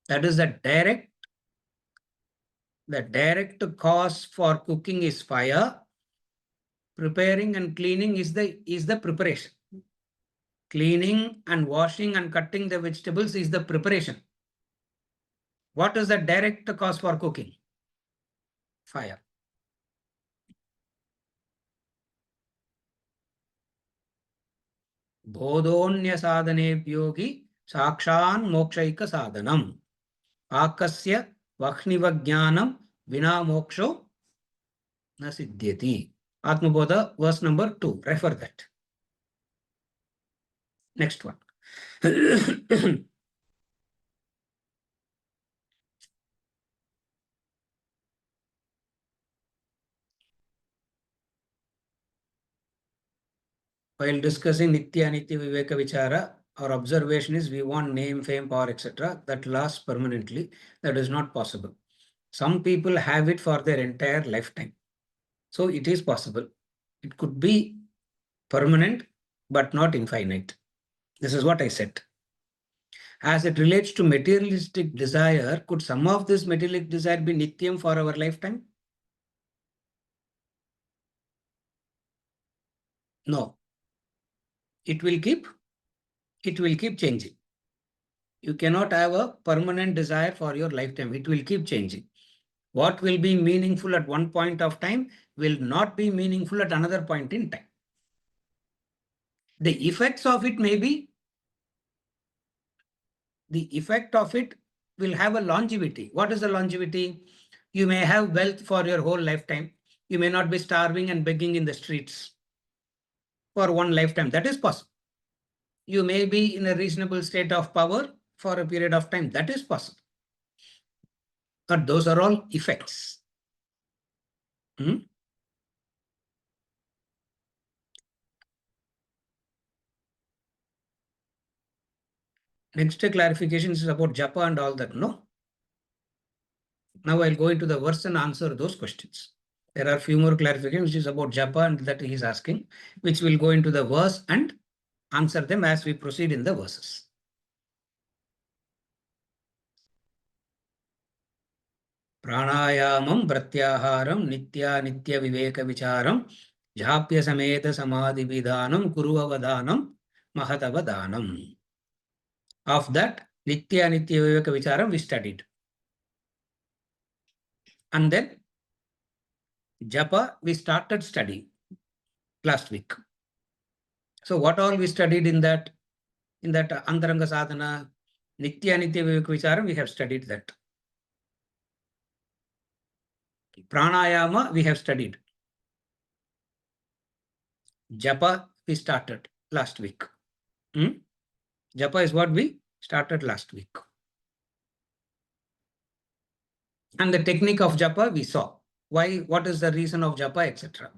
That is the direct cause for cooking is fire. Preparing and cleaning is the preparation. Cleaning and washing and cutting the vegetables is the preparation. What is the direct cause for cooking? Fire. Bodhonya sadhane yogi sakshan mokshaika sadhanam. Akasya vakshniva jnanam vina moksho na siddhyati. Atma Bodha, verse number 2. Refer that. Next one. While discussing Nitya Nitya Viveka Vichara, our observation is we want name, fame, power, etc. that lasts permanently. That is not possible. Some people have it for their entire lifetime. So it is possible. It could be permanent, but not infinite. This is what I said. As it relates to materialistic desire, could some of this materialistic desire be Nityam for our lifetime? No. It will keep changing. You cannot have a permanent desire for your lifetime. It will keep changing. What will be meaningful at one point of time will not be meaningful at another point in time. The effects of it may be, the effect of it will have a longevity. What is the longevity? You may have wealth for your whole lifetime. You may not be starving and begging in the streets. for one lifetime. That is possible. You may be in a reasonable state of power for a period of time. That is possible. But those are all effects. Next clarification is about japa and all that. No. Now I'll go into the verse and answer those questions. There are a few more clarifications, which is about japa and that he is asking, which will go into the verse and answer them as we proceed in the verses. Pranayamam pratyaharam nitya nitya viveka vicharam jhapya sameta samadhi vidhanam kuruvavadanam mahatavadanam. Of that, nitya nitya viveka vicharam we studied. And then japa we started studying last week. So what all we studied in that antaranga sadhana, nitya nitya viveka vicharam, we have studied that. Pranayama we have studied. Japa we started last week. Japa is what we started last week. And the technique of japa we saw. Why? What is the reason of japa, etc.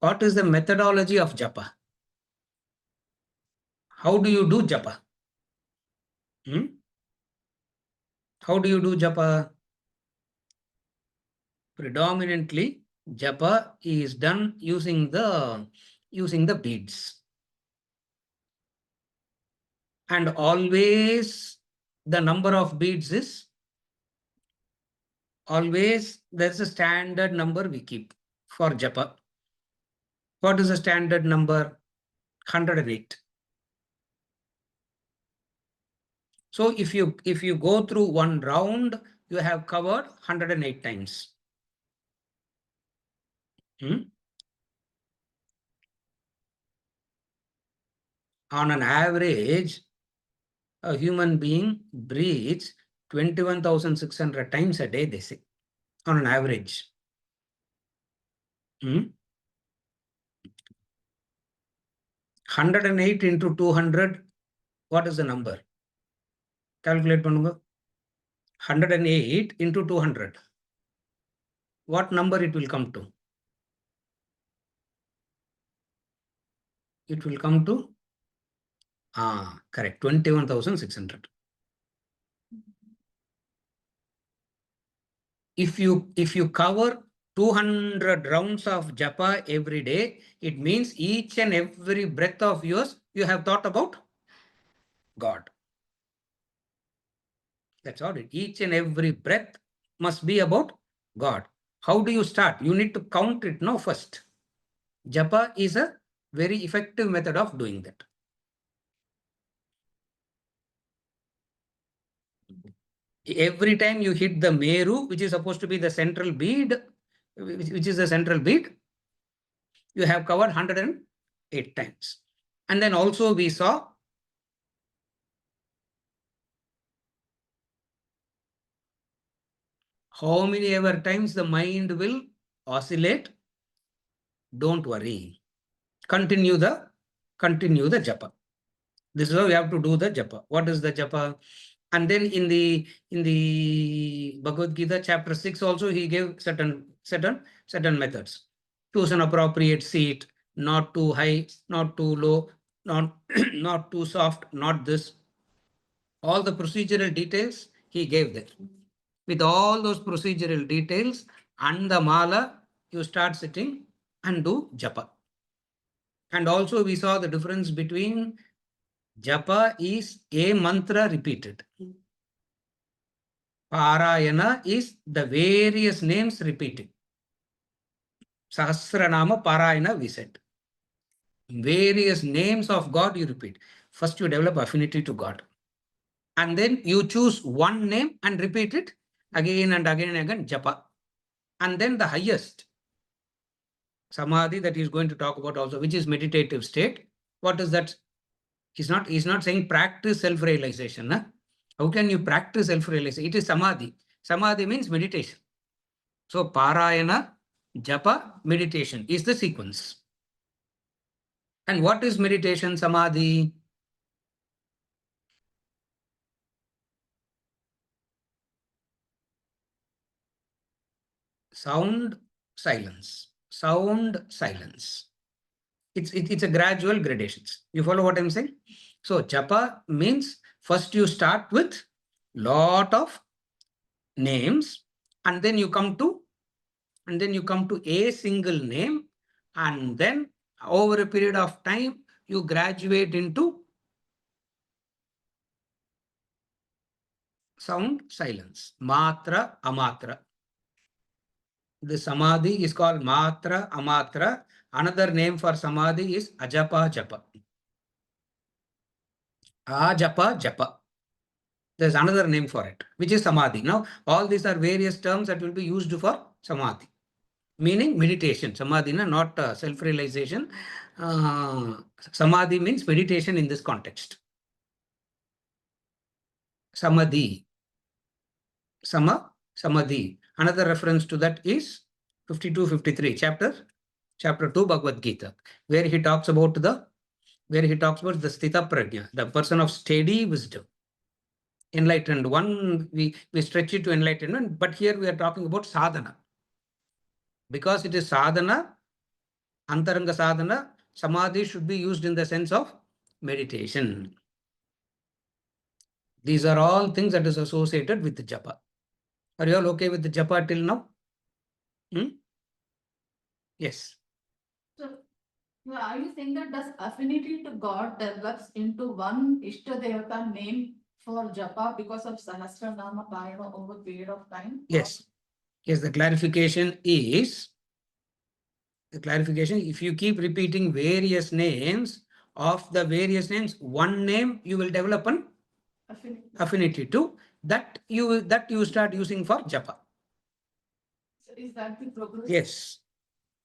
What is the methodology of japa? How do you do japa? How do you do japa? Predominantly, japa is done using the beads. And always the number of beads is always there's a standard number we keep for japa. What is the standard number? 108. So if you go through one round, you have covered 108 times. On an average, a human being breathes 21,600 times a day, they say, on an average. 108 into 200, what is the number? Calculate பண்ணுங்க. 108 into 200. What number it will come to? It will come to, correct, 21,600. If you cover 200 rounds of japa every day, it means each and every breath of yours, you have thought about God. That's all. Each and every breath must be about God. How do you start? You need to count it now first. Japa is a very effective method of doing that. Every time you hit the meru, which is supposed to be the central bead, which is the central bead, you have covered 108 times. And then also we saw how many ever times the mind will oscillate. Don't worry. Continue the japa. This is how you have to do the japa. What is the japa? And then in the Bhagavad Gita chapter 6 also he gave certain methods. Choose an appropriate seat, not too high, not too low, not too soft, not this. All the procedural details he gave there. With all those procedural details and the mala, you start sitting and do japa. And also we saw the difference between japa is a mantra repeated. Parayana is the various names repeated. Sahasranama Parayana we said. Various names of God you repeat. First you develop affinity to God. And then you choose one name and repeat it again and again and again, japa. And then the highest samadhi that he is going to talk about also, which is meditative state. What is that? He's not saying practice self-realization. Huh? How can you practice self-realization? It is samadhi. Samadhi means meditation. So parayana, japa, meditation is the sequence. And what is meditation, samadhi? Sound, silence. Sound, silence. It's a gradual gradations. You follow what I'm saying? So japa means first you start with lot of names, and then you come to a single name, and then over a period of time you graduate into sound, silence, matra, amatra. The samadhi is called matra, amatra. Another name for samadhi is ajapa, japa. Ajapa, japa. There's another name for it, which is samadhi. Now, all these are various terms that will be used for samadhi, meaning meditation. Samadhi, not self-realization. Samadhi means meditation in this context. Samadhi. Samadhi. Another reference to that is 52-53, chapter 2, Bhagavad Gita, where he talks about the Sthita Prajna, the person of steady wisdom. Enlightened one, we stretch it to enlightenment, but here we are talking about sadhana. Because it is sadhana, antaranga sadhana, samadhi should be used in the sense of meditation. These are all things that is associated with the japa. Are you all okay with the japa till now? Yes. So, are you saying that does affinity to God develops into one Ishta Devata name for japa because of Sahasranama Parayana over a period of time? Yes. Yes, the clarification is, if you keep repeating various names, of the various names, one name you will develop an affinity to, that you start using for japa. So is that the progress? Yes.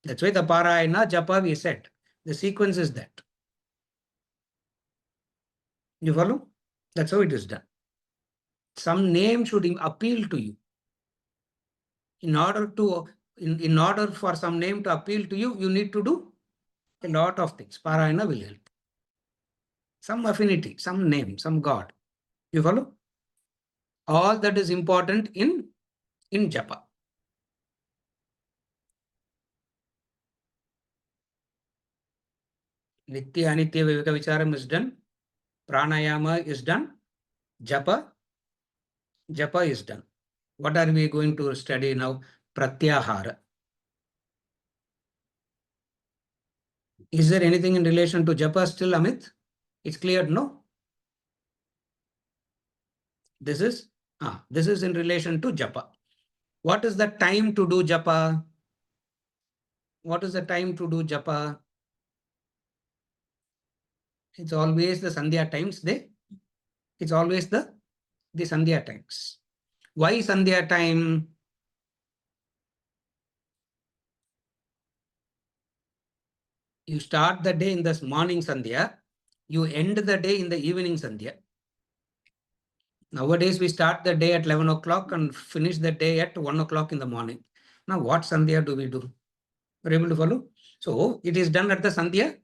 That's why the parayana, japa we said. The sequence is that. You follow? That's how it is done. Some name should appeal to you. In order for some name to appeal to you, you need to do a lot of things. Parayana will help. Some affinity, some name, some God. You follow? All that is important in japa. Nitya Anitya Viveka Vicharam is done. Pranayama is done. Japa is done. What are we going to study now? Pratyahara. Is there anything in relation to japa still, Amit? It's clear, no? This is in relation to japa. What is the time to do japa? What is the time to do japa? It's always the Sandhya times. It's always the Sandhya times. Why Sandhya time? You start the day in the morning Sandhya. You end the day in the evening Sandhya. Nowadays, we start the day at 11 o'clock and finish the day at 1 o'clock in the morning. Now, what Sandhya do we do? Are you able to follow? So, it is done at the Sandhya.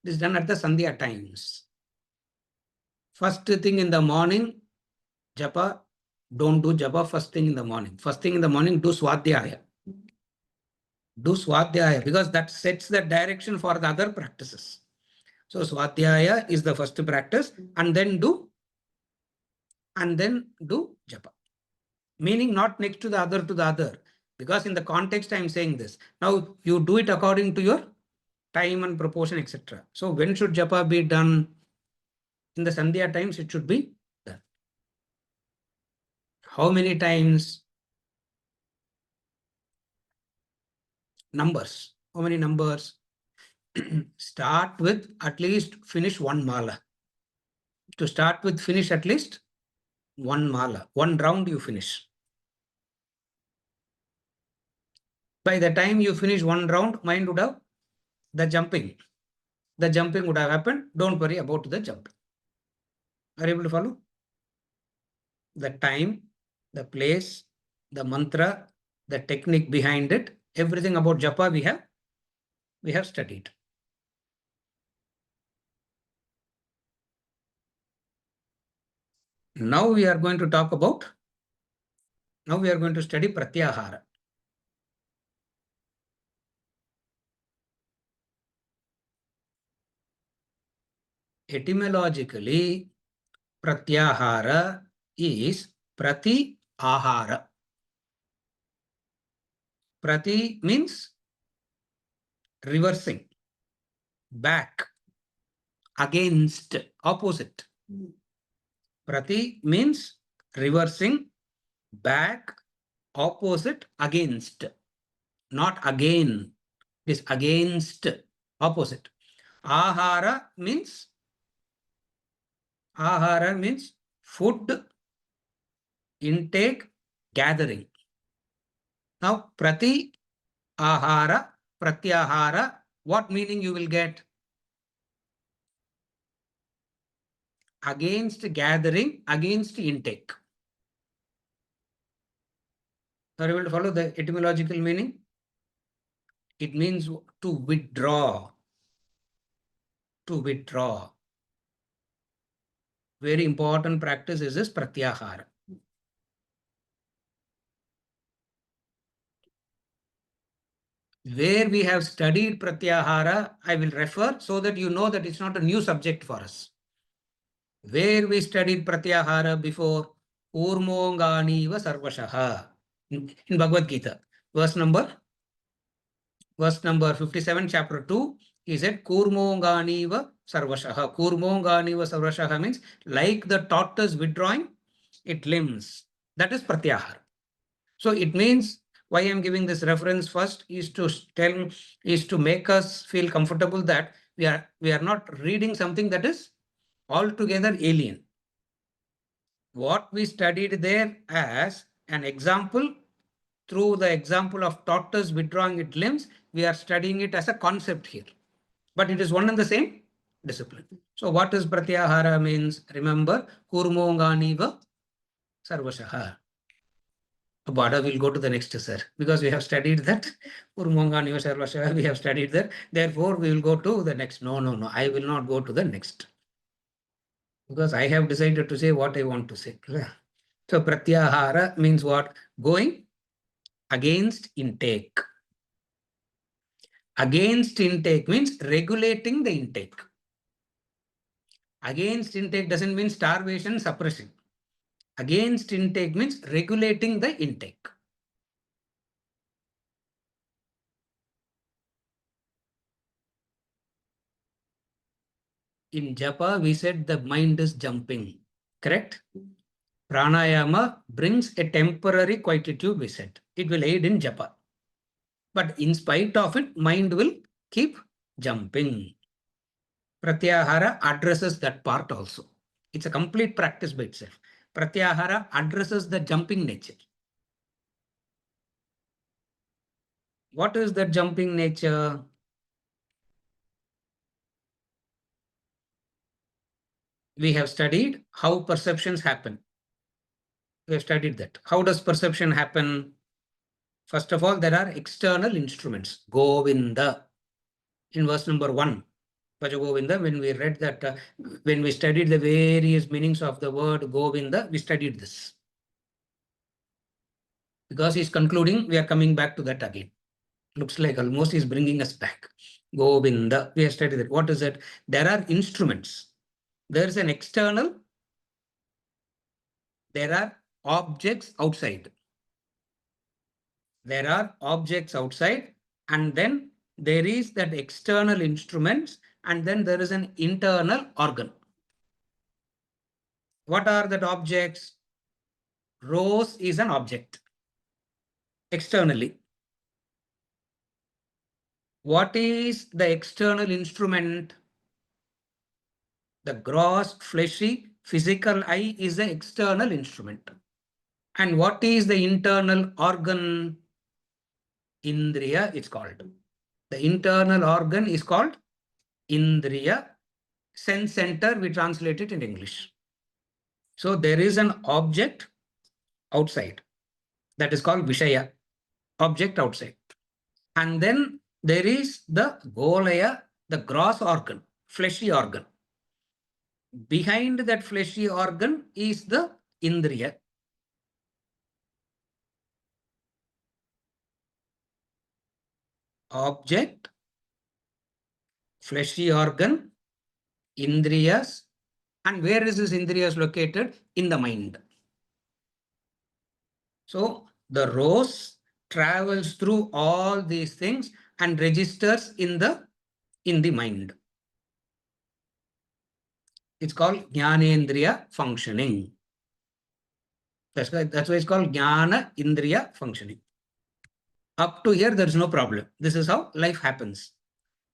It is done at the Sandhya times. First thing in the morning, japa. Don't do japa first thing in the morning. First thing in the morning, do swadhyaya. Do swadhyaya because that sets the direction for the other practices. So, swadhyaya is the first practice, and then do japa. Meaning not next to the other. Because in the context, I am saying this. Now, you do it according to your time and proportion, etc. So, when should japa be done? In the Sandhya times, it should be done. How many times? Numbers. How many numbers? Start with at least finish one mala. To start with, finish at least one mala. One round you finish. By the time you finish one round, mind would have the jumping. The jumping would have happened. Don't worry about the jumping. Are you able to follow? The time, the place, the mantra, the technique behind it, everything about japa we have studied. Now we are going to talk about, now we are going to study pratyahara. Etymologically, pratyahara is prati ahara. Prati means reversing, back, against, opposite. Prati means reversing, back, opposite, against. Not again. It is against, opposite. Ahara means food intake, gathering. Now, prati ahara, pratyahara, what meaning you will get? Against gathering, against intake. Are you able to follow the etymological meaning? It means to withdraw. To withdraw. Very important practice is this pratyahara. Where we have studied pratyahara, I will refer so that you know that it's not a new subject for us. Where we studied pratyahara before, Urmonganiva Sarvashaha in Bhagavad Gita, verse number 57, chapter 2, he said Kurmonganiva Sarvashaha. Kurmonganiva Sarvashaha means like the tortoise withdrawing its limbs. That is pratyahara. So it means, why I am giving this reference first is to make us feel comfortable that we are not reading something that is altogether alien. What we studied there as an example, through the example of tortoise withdrawing its limbs, we are studying it as a concept here. But it is one and the same discipline. So what is pratyahara means? Remember, kurmonganiva sarvashaha. Bhaja will go to the next, sir, because we have studied that. Kurmonganiva sarvashaha, we have studied that. Therefore, we will go to the next. No. I will not go to the next. Because I have decided to say what I want to say. So pratyahara means what? Going against intake. Against intake means regulating the intake. Against intake doesn't mean starvation, suppression. Against intake means regulating the intake. In japa, we said the mind is jumping. Correct? Pranayama brings a temporary quietude, we said. It will aid in japa. But in spite of it, mind will keep jumping. Pratyahara addresses that part also. It's a complete practice by itself. Pratyahara addresses the jumping nature. What is that jumping nature? We have studied how perceptions happen. We have studied that. How does perception happen? First of all, there are external instruments. Govinda. In verse number 1, Bhaja Govinda, when we read that, when we studied the various meanings of the word Govinda, we studied this. Because he's concluding, we are coming back to that again. Looks like almost he's bringing us back. Govinda, we have studied that. What is it? There are instruments. There is an external. There are objects outside. There are objects outside, and then there is that external instruments, and then there is an internal organ. What are that objects? Rose is an object externally. What is the external instrument? The gross, fleshy, physical eye is the external instrument. And what is the internal organ? Indriya, it's called. The internal organ is called Indriya. Sense center, we translate it in English. So there is an object outside. That is called Vishaya, object outside. And then there is the Golaya, the gross organ, fleshy organ. Behind that fleshy organ is the indriya. Object, fleshy organ, indriyas. And where is this indriyas located? In the mind. So the rose travels through all these things and registers in the mind. It's called Jnanendriya functioning. That's why it's called Jnana Indriya functioning. Up to here, there is no problem. This is how life happens.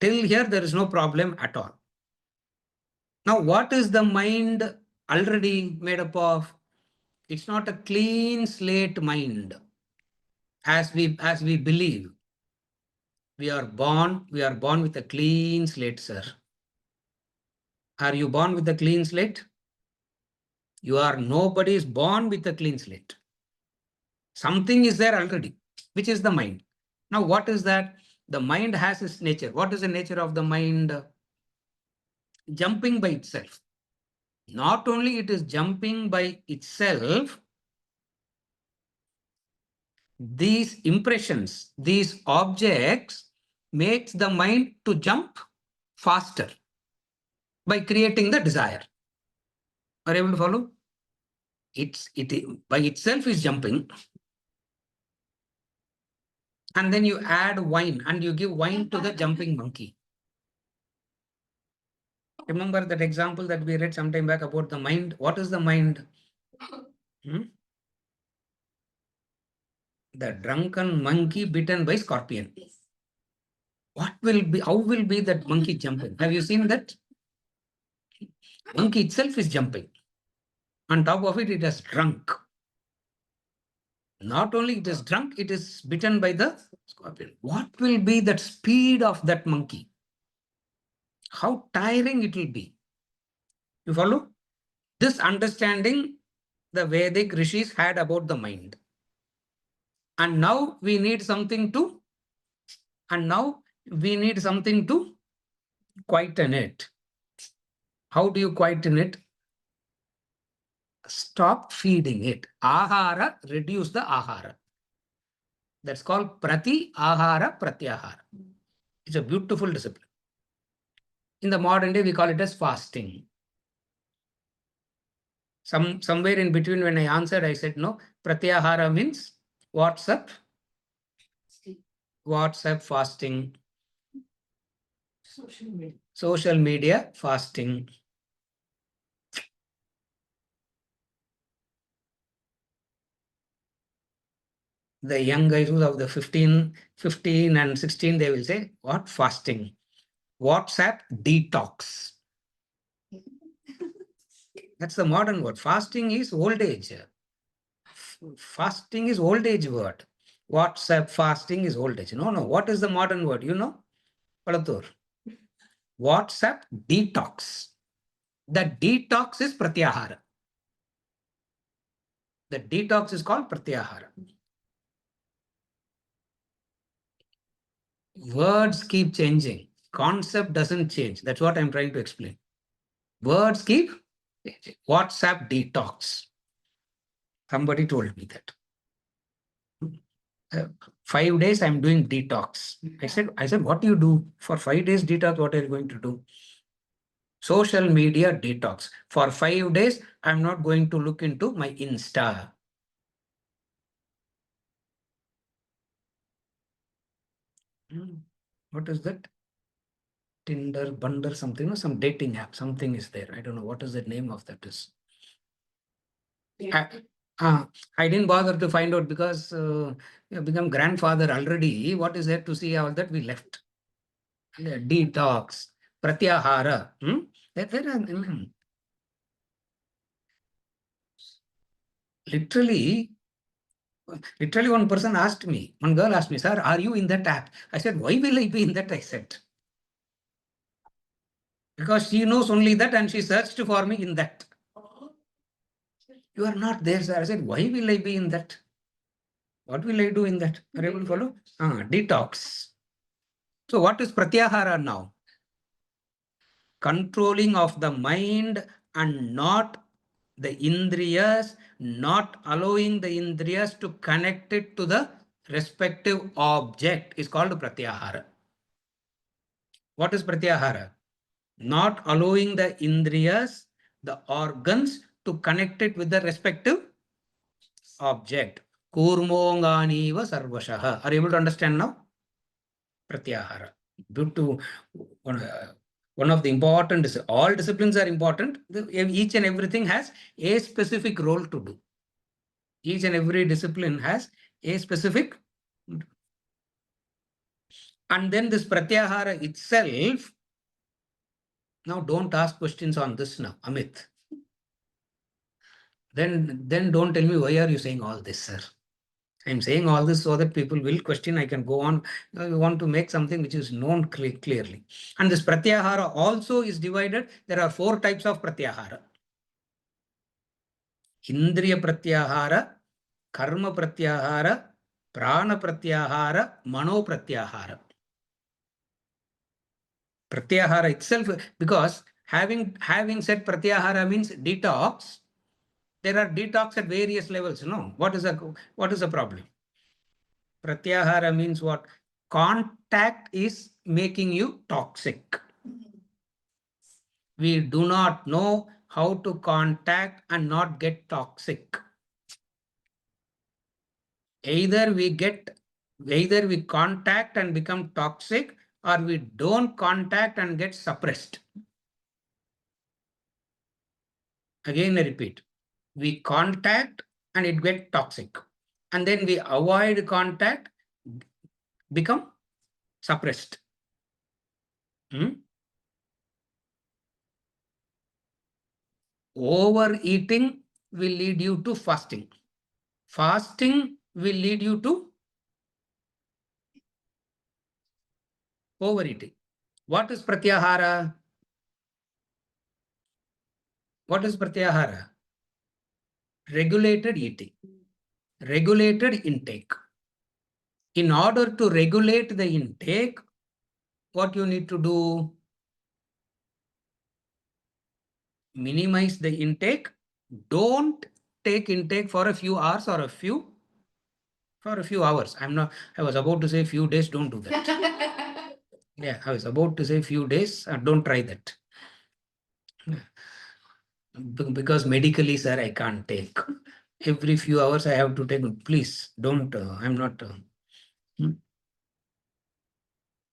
Till here, there is no problem at all. Now, what is the mind already made up of? It's not a clean slate mind, as we believe. We are born with a clean slate, sir. Are you born with a clean slate? Nobody is born with a clean slate. Something is there already, which is the mind. Now, what is that? The mind has its nature. What is the nature of the mind? Jumping by itself. Not only it is jumping by itself, these impressions, these objects makes the mind to jump faster by creating the desire. Are you able to follow? It by itself is jumping. And then you add wine and you give wine to the jumping monkey. Remember that example that we read some time back about the mind? What is the mind? The drunken monkey bitten by scorpion. How will be that monkey jumping? Have you seen that? Monkey itself is jumping. On top of it, it has drunk. Not only it is drunk, it is bitten by the scorpion. What will be that speed of that monkey? How tiring it will be. You follow? This understanding the Vedic rishis had about the mind. And now we need something to quieten it. How do you quieten it? Stop feeding it. Ahara, reduce the ahara. That's called prati ahara pratyahara. It's a beautiful discipline. In the modern day, we call it as fasting. Somewhere in between when I answered, I said, no, pratyahara means WhatsApp fasting. Social media fasting. The young guys who of the 15 and 16, they will say, what? Fasting. WhatsApp detox. That's the modern word. Fasting is old age. Fasting is old age word. WhatsApp fasting is old age. No. What is the modern word? You know? Palatur. WhatsApp detox. The detox is pratyahara. The detox is called pratyahara. Words keep changing. Concept doesn't change. That's what I'm trying to explain. Words keep changing. WhatsApp detox. Somebody told me that. 5 days I'm doing detox. I said, what do you do? For 5 days detox, what are you going to do? Social media detox. For 5 days, I'm not going to look into my Insta. What is that? Tinder, Bundle, something, some dating app, something is there. I don't know what is the name of that is. I didn't bother to find out because become grandfather already. What is there to see? All that we left. Detox, pratyahara. Literally, one person asked me, one girl asked me, sir, are you in that app? I said, why will I be in that? I said, because she knows only that and she searched for me in that. You are not there, sir. I said, why will I be in that? What will I do in that? Are you able to follow? Detox. So what is pratyahara now? Controlling of the mind and not the indriyas, not allowing the indriyas to connect it to the respective object is called pratyahara. What is pratyahara? Not allowing the indriyas, the organs, to connect it with the respective object. Kurmonganiva sarvashaha. Are you able to understand now? Pratyahara. Due to one of the important, all disciplines are important. Each and everything has a specific role to do. Each and every discipline has a specific. And then this pratyahara itself, now don't ask questions on this now, Amit. Then don't tell me why are you saying all this, sir. I'm saying all this so that people will question. I can go on. I want to make something which is known clearly. And this pratyahara also is divided. There are 4 types of pratyahara. Indriya pratyahara, karma pratyahara, prana pratyahara, mano pratyahara. Pratyahara itself, because having said pratyahara means detox, there are detox at various levels. No, what is the problem? Pratyahara means what? Contact is making you toxic. We do not know how to contact and not get toxic. Either we contact and become toxic, or we don't contact and get suppressed. Again, I repeat, we contact and it gets toxic. And then we avoid contact, become suppressed. Overeating will lead you to fasting. Fasting will lead you to overeating. What is pratyahara? What is pratyahara? Regulated eating, regulated intake. In order to regulate the intake, what you need to do? Minimize the intake. Don't take intake for a few hours or a few hours. I was about to say few days, don't do that. Yeah, I was about to say few days, don't try that. Because medically, sir, I can't take. Every few hours I have to take. Please, don't, I'm not.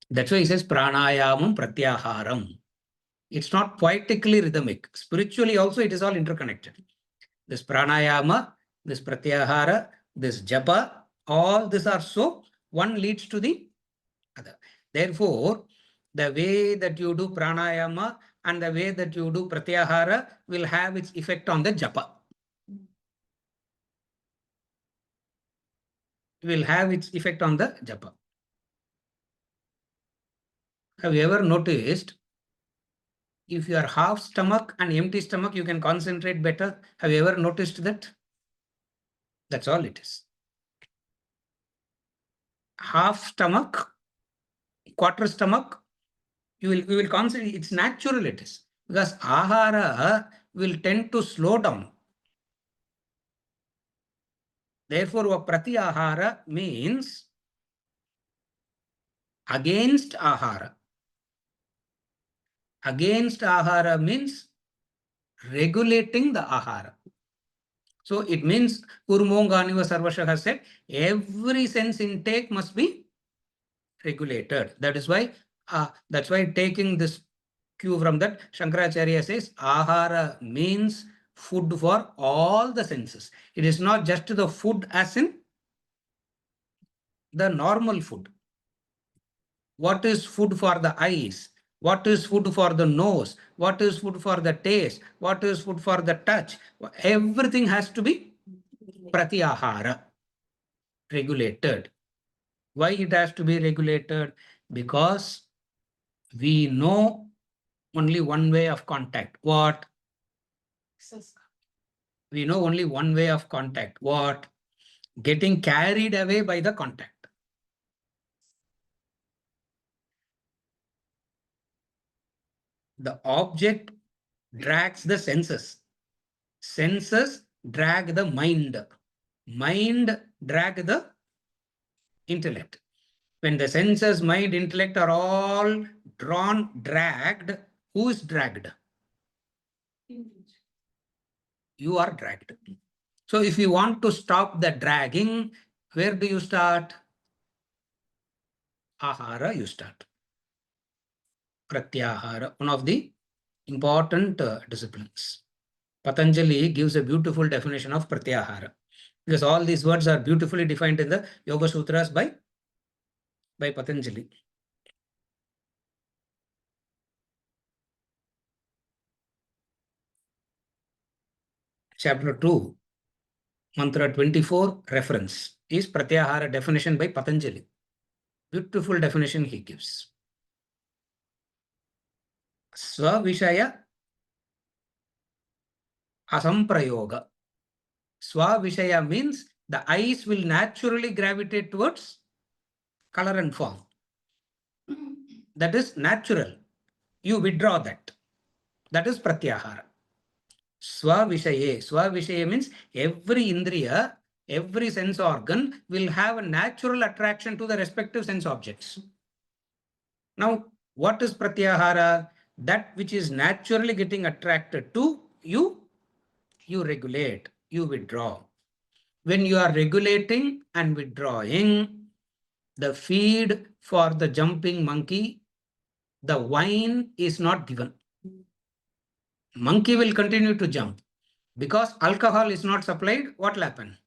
That's why he says pranayamam pratyaharam. It's not poetically rhythmic. Spiritually also, it is all interconnected. This pranayama, this pratyahara, this japa, all these are so, one leads to the other. Therefore, the way that you do pranayama and the way that you do pratyahara will have its effect on the japa. Will have its effect on the japa. Have you ever noticed, if you are half stomach and empty stomach, you can concentrate better? Have you ever noticed that? That's all it is. Half stomach, quarter stomach, you will concentrate. It's natural, it is. Because ahara will tend to slow down. Therefore, a pratyahara means against ahara. Against ahara means regulating the ahara. So it means Kurmonganiva Sarvasha has said every sense intake must be regulated. That is why taking this cue from that, Shankaracharya says ahara means food for all the senses. It is not just the food as in the normal food. What is food for the eyes? What is food for the nose? What is food for the taste? What is food for the touch? Everything has to be pratyahara, regulated. Why it has to be regulated? Because we know only one way of contact. What? We know only one way of contact. What? Getting carried away by the contact. The object drags the senses. Senses drag the mind. Mind drag the intellect. When the senses, mind, intellect are all dragged, who is dragged? You are dragged. So if you want to stop the dragging, where do you start? Ahara you start. Pratyahara, one of the important disciplines. Patanjali gives a beautiful definition of pratyahara, because all these words are beautifully defined in the Yoga Sutras by Patanjali. Chapter 2, Mantra 24, reference is Pratyahara definition by Patanjali. Beautiful definition he gives. Svavishaya asamprayoga. Svavishaya means the eyes will naturally gravitate towards color and form. That is natural. You withdraw that. That is Pratyahara. Swavishaye. Swavishaye means every indriya, every sense organ will have a natural attraction to the respective sense objects. Now, what is Pratyahara? That which is naturally getting attracted to you, you regulate, you withdraw. When you are regulating and withdrawing, the feed for the jumping monkey, the wine is not given. Monkey will continue to jump. Because alcohol is not supplied, what will happen?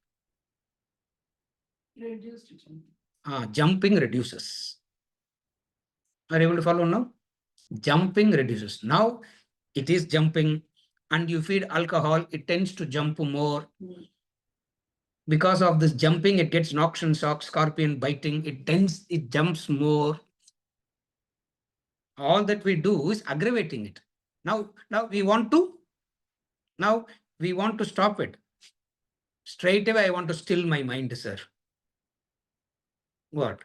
Reduced jumping. Jumping reduces. Are you able to follow now? Jumping reduces. Now it is jumping, and you feed alcohol, it tends to jump more. Because of this jumping, it gets noxion shock, scorpion biting, it jumps more. All that we do is aggravating it. Now we want to stop it. Straight away, I want to still my mind, sir. What?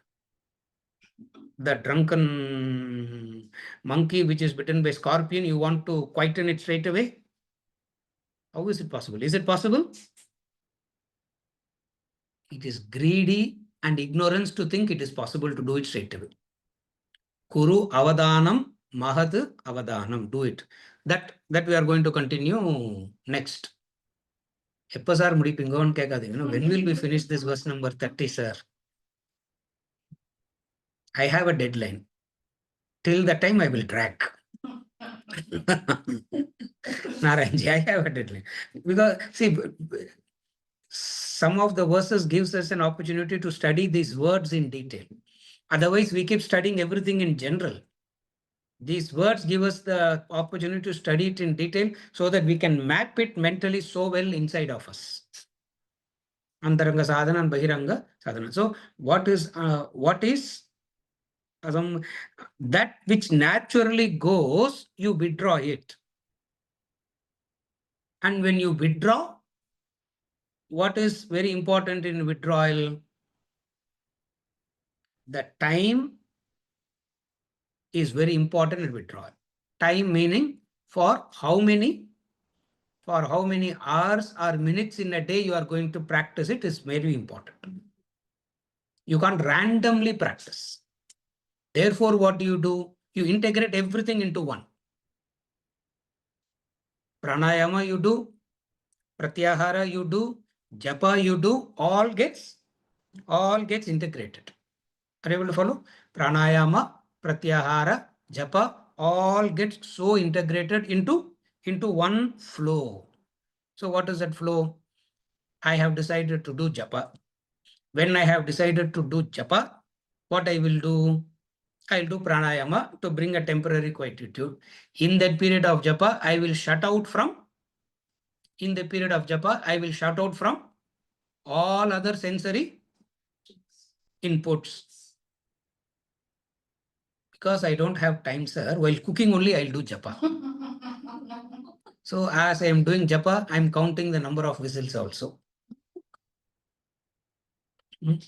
The drunken monkey which is bitten by scorpion, you want to quieten it straight away? How is it possible? Is it possible? It is greedy and ignorance to think it is possible to do it straight away. Kuru avadanam mahad avadanam. Do it. That we are going to continue next. எப்ப sir முடிப்பீங்கன்னு கேட்காதீங்க. When will we finish this verse number 30, sir? I have a deadline. Till the time I will drag. Narayanji, I have a deadline. Because see, some of the verses gives us an opportunity to study these words in detail. Otherwise, we keep studying everything in general. These words give us the opportunity to study it in detail so that we can map it mentally so well inside of us. Antaranga sadhana and Bahiranga sadhana. So what is that which naturally goes, you withdraw it. And when you withdraw, what is very important in withdrawal? The time is very important in withdrawal. Time meaning for how many hours or minutes in a day you are going to practice it is very important. You can't randomly practice. Therefore, what do? You integrate everything into one. Pranayama you do, pratyahara you do, japa you do, all gets integrated. Are you able to follow? Pranayama, pratyahara, japa, all gets so integrated into one flow. So what is that flow? I have decided to do japa. When I have decided to do japa, what I will do? I'll do pranayama to bring a temporary quietude. In that period of japa, I will shut out from all other sensory inputs. Because I don't have time, sir. While cooking only, I'll do japa. So as I am doing japa, I'm counting the number of whistles also. You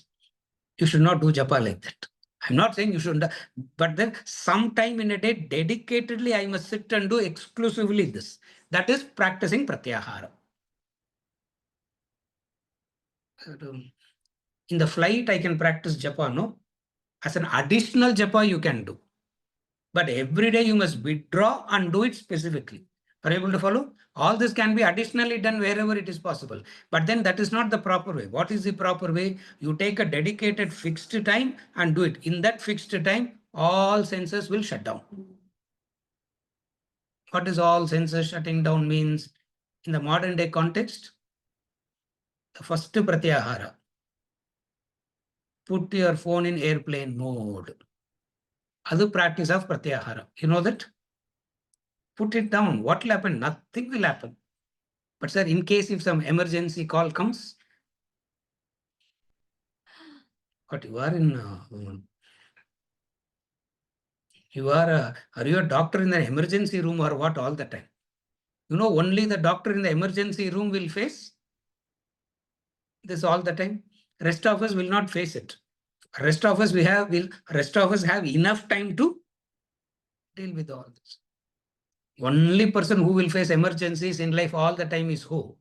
should not do japa like that. I'm not saying you shouldn't, but then sometime in a day, dedicatedly, I must sit and do exclusively this. That is practicing pratyahara. In the flight, I can practice japa, no? As an additional japa, you can do. But every day you must withdraw and do it specifically. Are you able to follow? All this can be additionally done wherever it is possible. But then that is not the proper way. What is the proper way? You take a dedicated fixed time and do it. In that fixed time, all senses will shut down. What is all senses shutting down means? In the modern day context, the first pratyahara. Put your phone in airplane mode. Other practice of pratyahara. You know that? Put it down. What will happen? Nothing will happen. But sir, in case if some emergency call comes, but you are in, are you a doctor in the emergency room or what all the time? You know, only the doctor in the emergency room will face this all the time. Rest of us will not face it. Rest of us have enough time to deal with all this. Only person who will face emergencies in life all the time is who?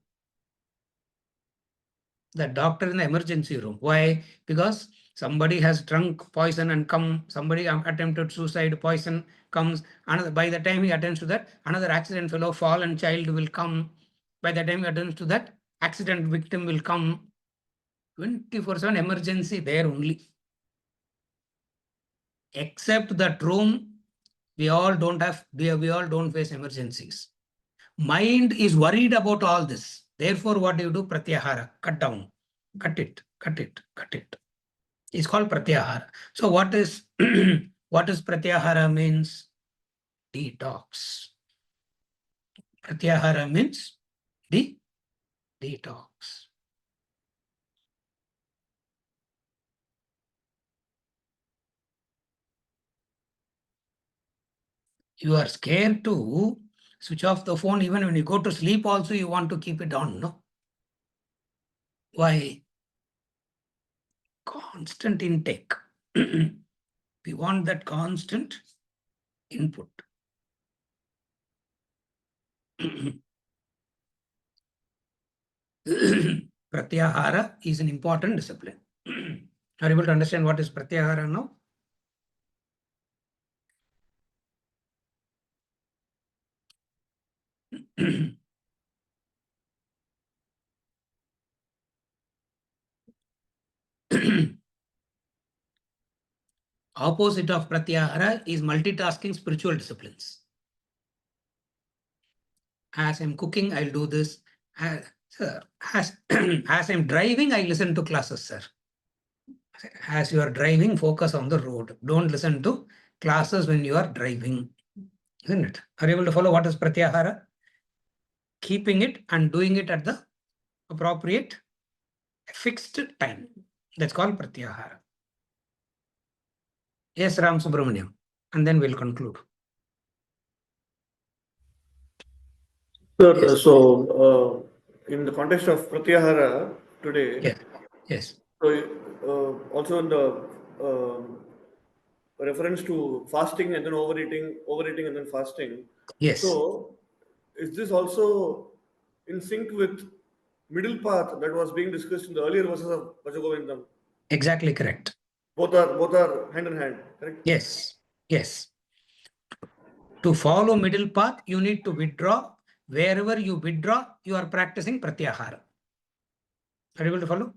The doctor in the emergency room. Why? Because somebody has drunk poison and come, somebody attempted suicide, poison comes, another, by the time he attends to that, another accident fellow, fallen child will come. By the time he attends to that, accident victim will come. 24/7 emergency there only. Except that room, we all don't face emergencies. Mind is worried about all this. Therefore, what do you do? Pratyahara, cut down, cut it, cut it, cut it. It's called pratyahara. So what is what is pratyahara means? Detox. Pratyahara means detox. You are scared to switch off the phone. Even when you go to sleep also, you want to keep it on, no? Why? Constant intake. We want that constant input. Pratyahara is an important discipline. Are you able to understand what is pratyahara now? Opposite of pratyahara is multitasking spiritual disciplines. As I'm cooking, I'll do this. Sir, as I'm driving, I listen to classes, sir. As you are driving, focus on the road. Don't listen to classes when you are driving. Isn't it? Are you able to follow what is pratyahara? Keeping it and doing it at the appropriate fixed time. That's called pratyahara. Yes, Ram Subramaniam. And then we'll conclude. Sir, Yes. so in the context of pratyahara today, Yes. Yes. so also in the reference to fasting and then overeating and then fasting. Yes. So is this also in sync with middle path that was being discussed in the earlier verses of Bhaja Govindam? Exactly correct. Both are hand in hand, correct? Yes. Yes. To follow middle path, you need to withdraw. Wherever you withdraw, you are practicing pratyahara. Are you able to follow?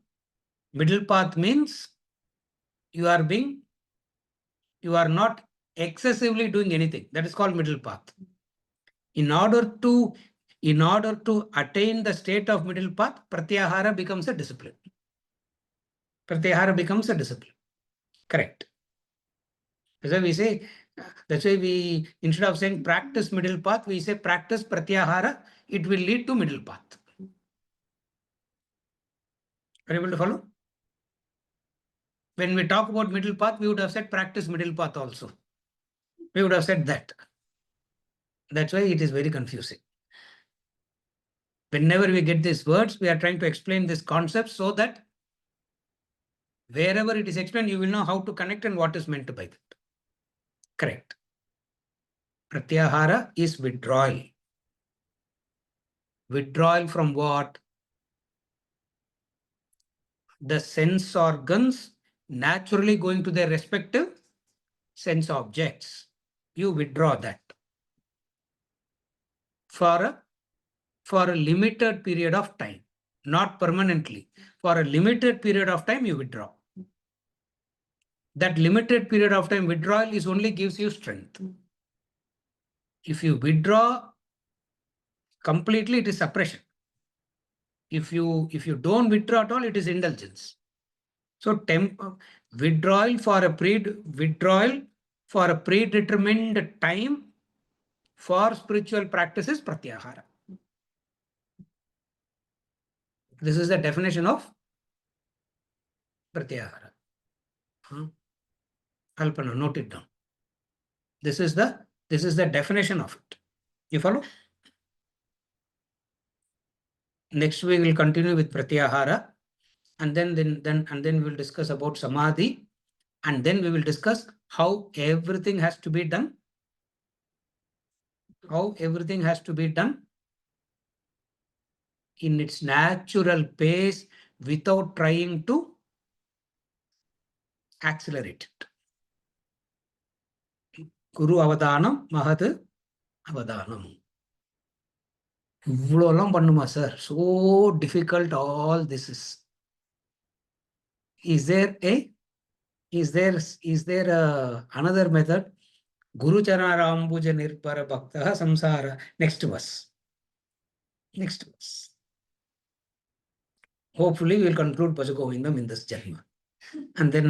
Middle path means you are not excessively doing anything. That is called middle path. In order to attain the state of middle path, pratyahara becomes a discipline. Pratyahara becomes a discipline. Correct. That's why we say, instead of saying practice middle path, we say practice pratyahara. It will lead to middle path. Are you able to follow? When we talk about middle path, we would have said practice middle path also. We would have said that. That's why it is very confusing. Whenever we get these words, we are trying to explain this concept so that Wherever it is explained, you will know how to connect and what is meant by that. Correct. Pratyahara is withdrawal. Withdrawal from what? The sense organs naturally going to their respective sense objects. You withdraw that for a limited period of time, not permanently. For a limited period of time, you withdraw. That limited period of time withdrawal is only gives you strength. If you withdraw completely, it is suppression. If you don't withdraw at all, it is indulgence. So withdrawal for a predetermined time for spiritual practice is pratyahara. This is the definition of pratyahara. Kalpana, note it down. This is the definition of it. You follow? Next we will continue with pratyahara, and then we will discuss about samadhi, and then we will discuss how everything has to be done. How everything has to be done in its natural pace without trying to accelerate it. Guru avadanam, mahad avadanam. இவ்வளோலாம் பண்ணுமா sir? So difficult all this is. Is there another method? Guru Charana Rambuja Nirpara Bhaktaha Samsara. Next verse. Hopefully we will conclude Bhaja Govindam in this Janma. And then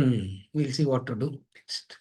we'll see what to do next.